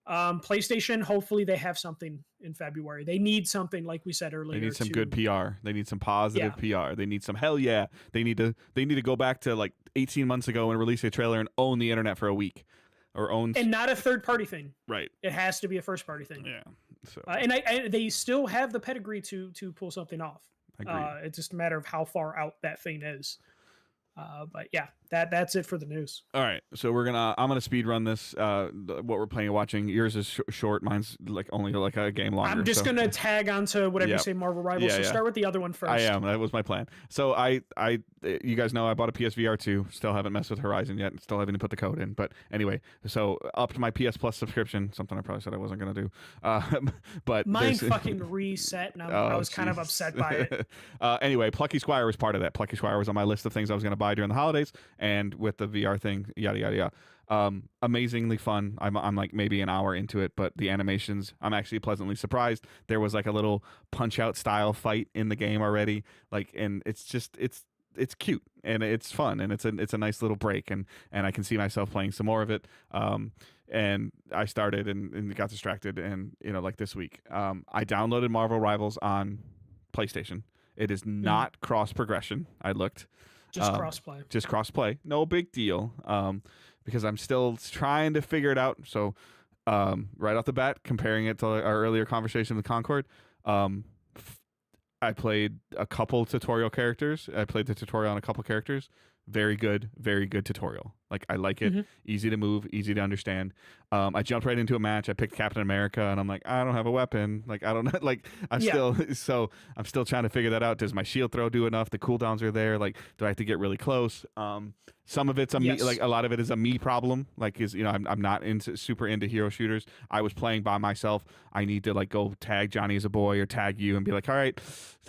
PlayStation, hopefully they have something in February. They need something, like we said earlier. They need some good PR. They need some positive PR. They need some hell yeah. They need to go back to like 18 months ago and release a trailer and own the internet for a week, or own and not a third party thing. Right. It has to be a first party thing. Yeah. So and they still have the pedigree to pull something off. It's just a matter of how far out that thing is. But yeah, that's it for the news. All right, so I'm gonna speed run this. What we're playing and watching. Yours is short. Mine's like only like a game longer. I'm just gonna tag onto whatever you say, Marvel Rivals. So start with the other one first. I am. That was my plan. So you guys know I bought a PSVR 2. Still haven't messed with Horizon yet. Still haven't put the code in. But anyway, so up to my PS Plus subscription. Something I probably said I wasn't gonna do. But mine fucking reset, and I was kind of upset by it. Anyway, Plucky Squire was part of that. Plucky Squire was on my list of things I was gonna buy during the holidays, and with the VR thing, yada yada yada. Amazingly fun. I'm like maybe an hour into it, but the animations, I'm actually pleasantly surprised. There was like a little Punch Out style fight in the game already, like, and it's cute and it's fun and it's a nice little break, and I can see myself playing some more of it. And I started and got distracted, and like this week, I downloaded Marvel Rivals on PlayStation. It is not cross progression. I looked. Just crossplay. Just crossplay. No big deal. Because I'm still trying to figure it out. So, right off the bat, comparing it to our earlier conversation with Concord, I played a couple tutorial characters. I played the tutorial on a couple characters. Very good tutorial. Like, I like it. Easy to move, easy to understand. I jumped right into a match. I picked Captain America, and I'm like, I don't have a weapon. Like, I don't know. Like, I'm still trying to figure that out. Does my shield throw do enough? The cooldowns are there. Like, do I have to get really close? Some of it's me, like a lot of it is a me problem. Like, I'm not super into hero shooters. I was playing by myself. I need to like go tag Johnny as a boy or tag you and be like, all right,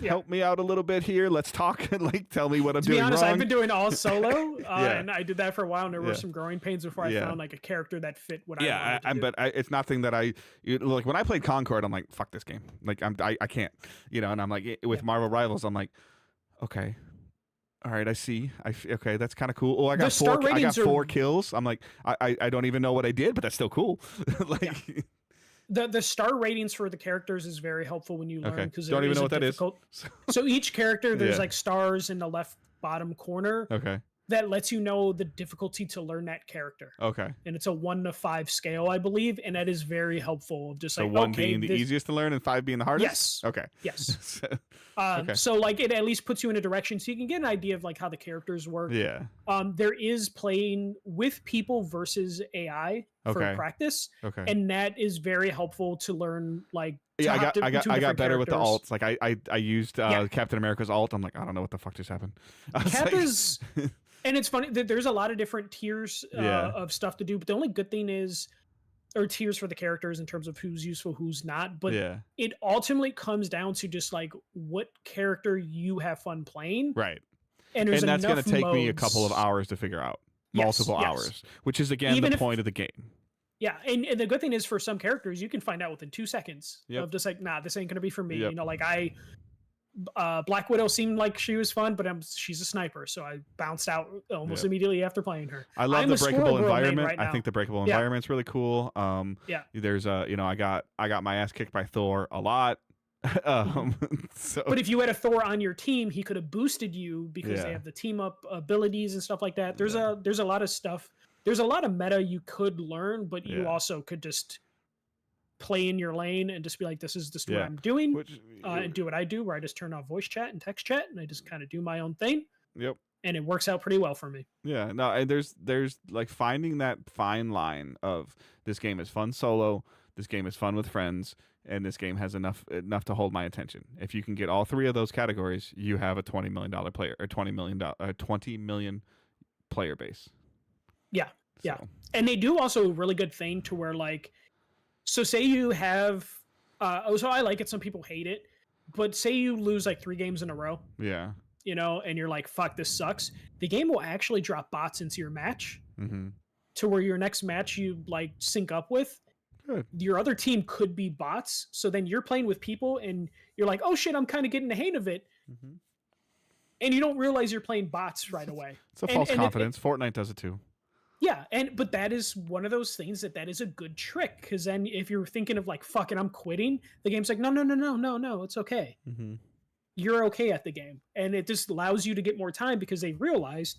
help me out a little bit here. Let's talk and like tell me what I'm doing wrong. To be honest, I've been doing all solo, and I did that for a while. And there were some growing pains before I found like a character that fit what I wanted to do. But it's nothing that like when I played Concord, I'm like, fuck this game. Like I can't, and I'm like with Marvel Rivals, I'm like, okay. All right, I see. Okay, that's kind of cool. Oh, I got four kills. I'm like, I don't even know what I did, but that's still cool. Like the star ratings for the characters is very helpful when you learn because don't even know what that is. So each character, there's like stars in the left bottom corner. Okay. That lets you know the difficulty to learn that character. Okay. And it's a 1 to 5 scale, I believe, and that is very helpful. Just so like 1 being the easiest to learn and 5 being the hardest. Yes. Okay. Yes. So like it at least puts you in a direction so you can get an idea of like how the characters work. Yeah. There is playing with people versus AI for practice. Okay. And that is very helpful to learn like. Yeah, I got better with the alts. Like I used Captain America's alt. I'm like, I don't know what the fuck just happened. Cap is. And it's funny that there's a lot of different tiers of stuff to do, but the only good thing is or tiers for the characters in terms of who's useful, who's not. But Yeah. it ultimately comes down to just like what character you have fun playing. Right. And there's And that's going enough to take me a couple of modes. hours to figure out. Yes, Multiple yes. hours, which is again Even the if- point of the game. Yeah, and the good thing is for some characters you can find out within 2 seconds Yep. of just like, nah, this ain't gonna be for me. Yep. You know, like Black Widow seemed like she was fun, but she's a sniper, so I bounced out almost Yep. immediately after playing her. I love I'm the a Squirrel breakable Girl main environment. right I now. think the breakable Yeah. environment's really cool. Yeah. There's I got my ass kicked by Thor a lot. So But if you had a Thor on your team, he could have boosted you because they Yeah. have the team up abilities and stuff like that. There's Yeah. a lot of stuff. There's a lot of meta you could learn, but you Yeah. also could just play in your lane and just be like, this is just what Yeah. I'm doing. which And do what I do, where I just turn off voice chat and text chat, and I just kind of do my own thing, yep. and it works out pretty well for me. Yeah, no, and there's like finding that fine line of this game is fun solo, this game is fun with friends, and this game has enough to hold my attention. If you can get all three of those categories, you have a $20 million player or $20 million player base. Yeah, yeah. So, And they do also a really good thing to where like, so say you have, so I like it. Some people hate it, but say you lose like 3 games in a row, yeah. you know, and you're like, fuck, this sucks. The game will actually drop bots into your match Mm-hmm. to where your next match you like sync up with. Good. Your other team could be bots. So then you're playing with people and you're like, oh shit, I'm kind of getting the hang of it. Mm-hmm. And you don't realize you're playing bots right away. It's a And- false and it- confidence. Fortnite does it too. Yeah, but that is one of those things that is a good trick, because then if you're thinking of like, fuck it, I'm quitting, the game's like, no, it's okay. Mm-hmm. You're okay at the game. And it just allows you to get more time because they realized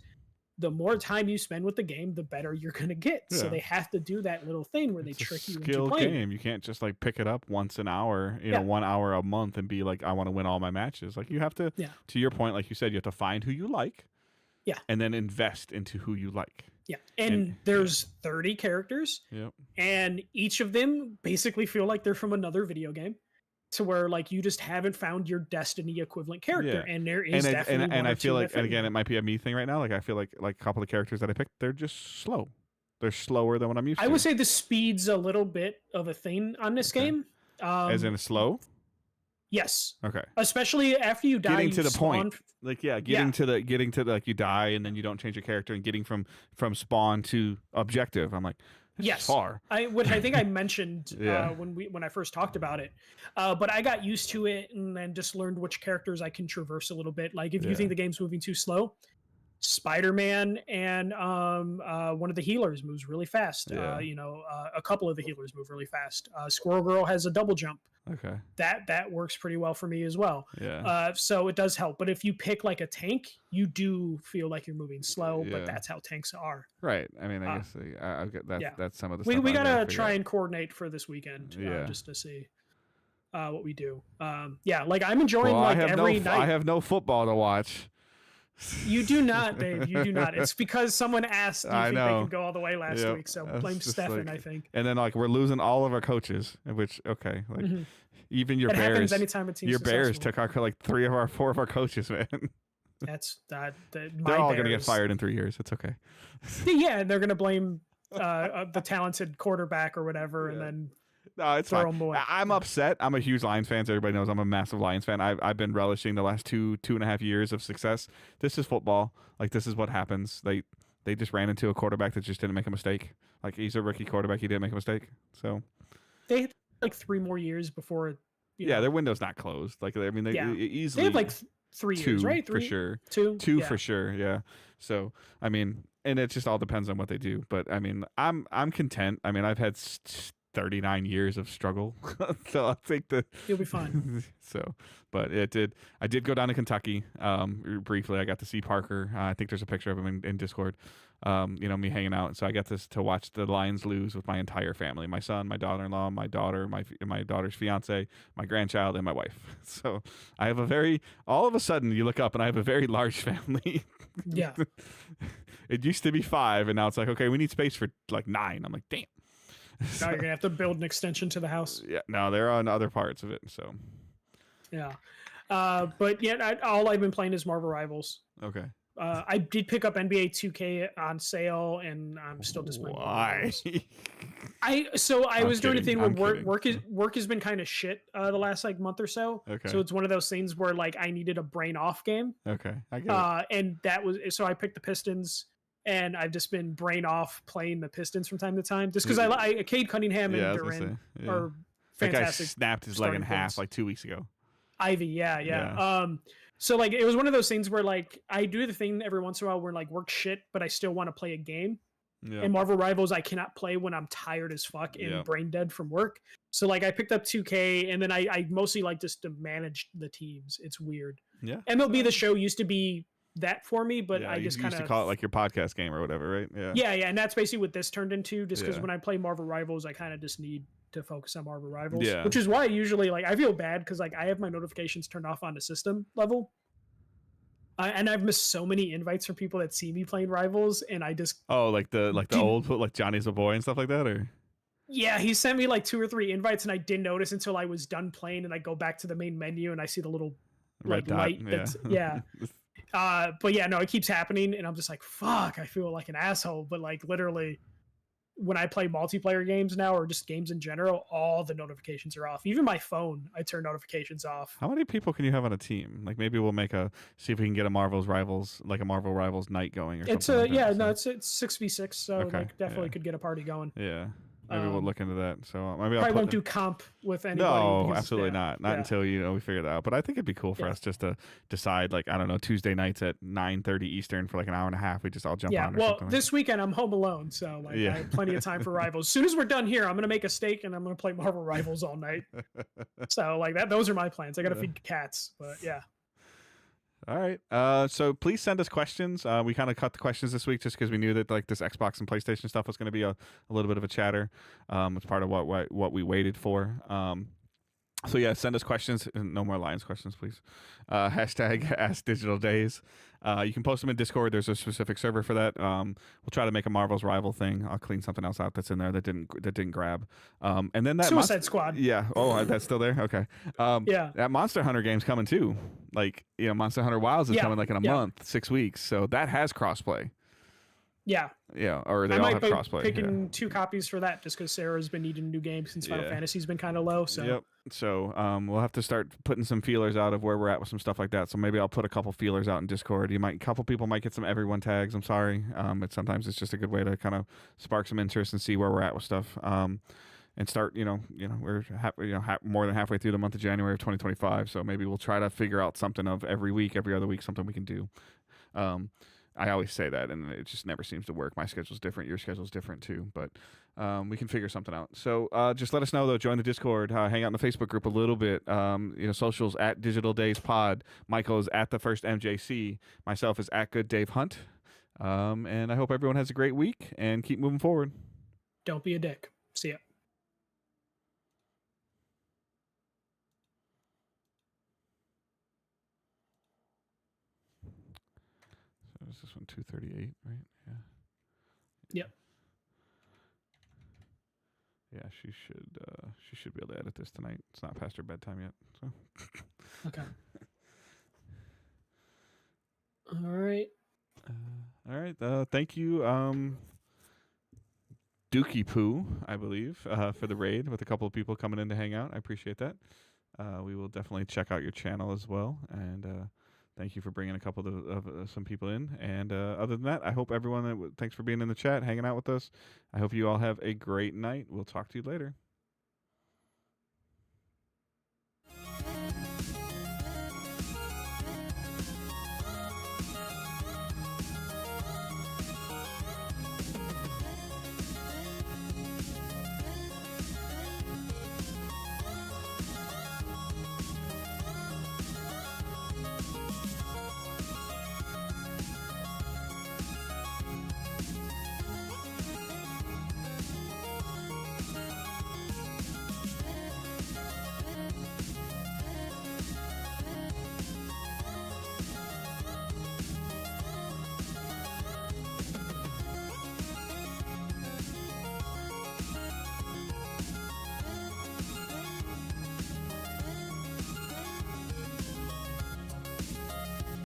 the more time you spend with the game, the better you're going to get. So Yeah. they have to do that little thing where they It's a trick you into skill playing. game. You can't just like pick it up once an hour, Yeah. 1 hour a month, and be like, I want to win all my matches. Like you have to. Yeah. To your point, like you said, you have to find who you like. Yeah. And then invest into who you like. Yeah. And there's 30 characters, Yep. and each of them basically feel like they're from another video game, to where like you just haven't found your Destiny equivalent character. Yeah. And there is definitely and one I or feel two like, that and fit again, you. it might be a me thing right now. Like I feel like a couple of characters that I picked, they're just slow. They're slower than what I'm used to. I would say the speed's a little bit of a thing on this Okay. game. As in slow. Yes, Okay. especially after you die. Getting you to the spawn- point. Like getting to like you die and then you don't change your character, and getting from spawn to objective. I'm like, this Yes. is far. Which I think I mentioned Yeah. when I first talked about it, but I got used to it and then just learned which characters I can traverse a little bit. Like if Yeah. you think the game's moving too slow, Spider-Man and one of the healers moves really fast. Yeah. A couple of the healers move really fast. Squirrel Girl has a double jump. Okay. That works pretty well for me as well. Yeah. So it does help. But if you pick like a tank, you do feel like you're moving slow. Yeah. But that's how tanks are. Right. I mean, I guess I'll get that. yeah. That's some of the We stuff. I gotta figure try out. and coordinate for this weekend, Yeah. just to see what we do. Yeah, like I'm enjoying Well, like I have every no. night. I have no football to watch. You do not, Dave. You do not. It's because someone asked, do you I think know. they could go all the way last Yep. week? So I was blame just Stefan, like- I think. And then like we're losing all of our coaches, which like Mhm. even your It happens Bears. anytime a team's Your Bears successful. took our like 4 of our coaches, man. That's that. They're My all gonna get Bears. fired in 3 years. It's okay. Yeah, and they're gonna blame the talented quarterback or whatever, and Yeah. then No, it's throw fine. them away. I'm upset. I'm a huge Lions fan. So everybody knows I'm a massive Lions fan. I've been relishing the last two and a half years of success. This is football. Like this is what happens. They just ran into a quarterback that just didn't make a mistake. Like he's a rookie quarterback. He didn't make a mistake. So they had like 3 more years before. yeah, their window's not closed. Like I mean, they Yeah. easily they have like 3 two years, right? for sure. Two yeah. For sure. Yeah. So I mean, and it just all depends on what they do. But I mean, I'm content. I mean, I've had 39 years of struggle, so I think that You'll be fine. So, but I did go down to Kentucky briefly. I got to see Parker. I think there's a picture of him in Discord. Me hanging out. So I got to watch the Lions lose with my entire family: my son, my daughter-in-law, my daughter, my daughter's fiance, my grandchild, and my wife. So I have all of a sudden you look up and I have a very large family. Yeah. It used to be 5, and now it's like, okay, we need space for like 9. I'm like, damn. Now you're gonna have to build an extension to the house. Yeah, no, they're on other parts of it. So Yeah. But yeah, all I've been playing is Marvel Rivals. okay. I did pick up NBA 2K on sale, and I'm still disappointed. with Marvel Why? Rivals. I I'm was doing a kidding, thing where I'm kidding. work has been kind of shit the last like month or so. Okay. So it's one of those things where like I needed a brain off game. Okay, I get it. And that was so I picked the Pistons, and I've just been brain off playing the Pistons from time to time, just because Cade Cunningham and Yeah, I was gonna Duran say, yeah. are That guy fantastic. snapped his leg in starting half points. like 2 weeks ago. Ivy, yeah. So like it was one of those things where like I do the thing every once in a while where like work shit, but I still want to play a game. Yeah. And Marvel Rivals I cannot play when I'm tired as fuck and brain dead from work. So like I picked up 2K, and then I mostly like just to manage the teams. It's weird. Yeah. MLB The Show used to be that for me, but Yeah, I you just kind used to of call it like your podcast game or whatever, right? Yeah. yeah, and that's basically what this turned into. Just because Yeah. when I play Marvel Rivals, I kind of just need to focus on Marvel Rivals. Yeah. Which is why I usually like I feel bad because like I have my notifications turned off on the system level. And I've missed so many invites from people that see me playing Rivals, and I just Oh, like the old like Johnny's a boy and stuff like that, or yeah, he sent me like 2 or 3 invites, and I didn't notice until I was done playing, and I go back to the main menu and I see the little red dot. light. That's yeah. But yeah, no, it keeps happening, and I'm just like, fuck, I feel like an asshole. But like literally, when I play multiplayer games now, or just games in general, all the notifications are off. Even my phone, I turn notifications off. How many people can you have on a team? Like maybe we'll see if we can get a Marvel Rivals night going or It's something. it's 6v6, so Okay, like definitely yeah. could get a party going. Yeah. Maybe we'll look into that. So maybe Probably won't do comp with anybody. No, because, absolutely not. Not until we figure that out. But I think it'd be cool for us just to decide, like, I don't know, Tuesday nights at 9:30 Eastern for like an hour and a half. We just all jump on. Yeah, or well, something this weekend I'm home alone, so like I have plenty of time for Rivals. As soon as we're done here, I'm gonna make a steak and I'm gonna play Marvel Rivals all night. So like that, those are my plans. I gotta feed cats, but yeah. All right. So please send us questions. We kind of cut the questions this week just because we knew that like this Xbox and PlayStation stuff was going to be a little bit of a chatter. It's part of what we waited for. So yeah, send us questions. No more Lions questions, please. Hashtag AskDigitalDays. You can post them in Discord. There's a specific server for that. We'll try to make a Marvel's Rival thing. I'll clean something else out that's in there that didn't grab. And then that Suicide Squad. Yeah. Oh, that's still there. Okay. Yeah. That Monster Hunter game's coming too. Like Monster Hunter Wilds is coming like in a month, 6 weeks. So that has crossplay. Yeah. Yeah, or they I all might have be crossplay. picking 2 copies for that just because Sarah's been needing a new game since Final Fantasy's been kind of low. So yep. So we'll have to start putting some feelers out of where we're at with some stuff like that. So maybe I'll put a couple feelers out in Discord. A couple people might get some everyone tags. I'm sorry. Sometimes it's just a good way to kind of spark some interest and see where we're at with stuff. And start, we're more than halfway through the month of January of 2025. So maybe we'll try to figure out something of every week, every other week, something we can do. I always say that, and it just never seems to work. My schedule's different. Your schedule's different too, but we can figure something out. So just let us know, though. Join the Discord. Hang out in the Facebook group a little bit. Socials at Digital Days Pod. Michael is at the first MJC. Myself is at Good Dave Hunt. And I hope everyone has a great week and keep moving forward. Don't be a dick. See ya. Is this one 2:38, right? Yeah. Yep. Yeah, she should be able to edit this tonight. It's not past her bedtime yet. So. Okay. All right. All right. Thank you, Dookie Poo, I believe, for the raid with a couple of people coming in to hang out. I appreciate that. We will definitely check out your channel as well, and thank you for bringing a couple of some people in. And other than that, I hope everyone, thanks for being in the chat, hanging out with us. I hope you all have a great night. We'll talk to you later.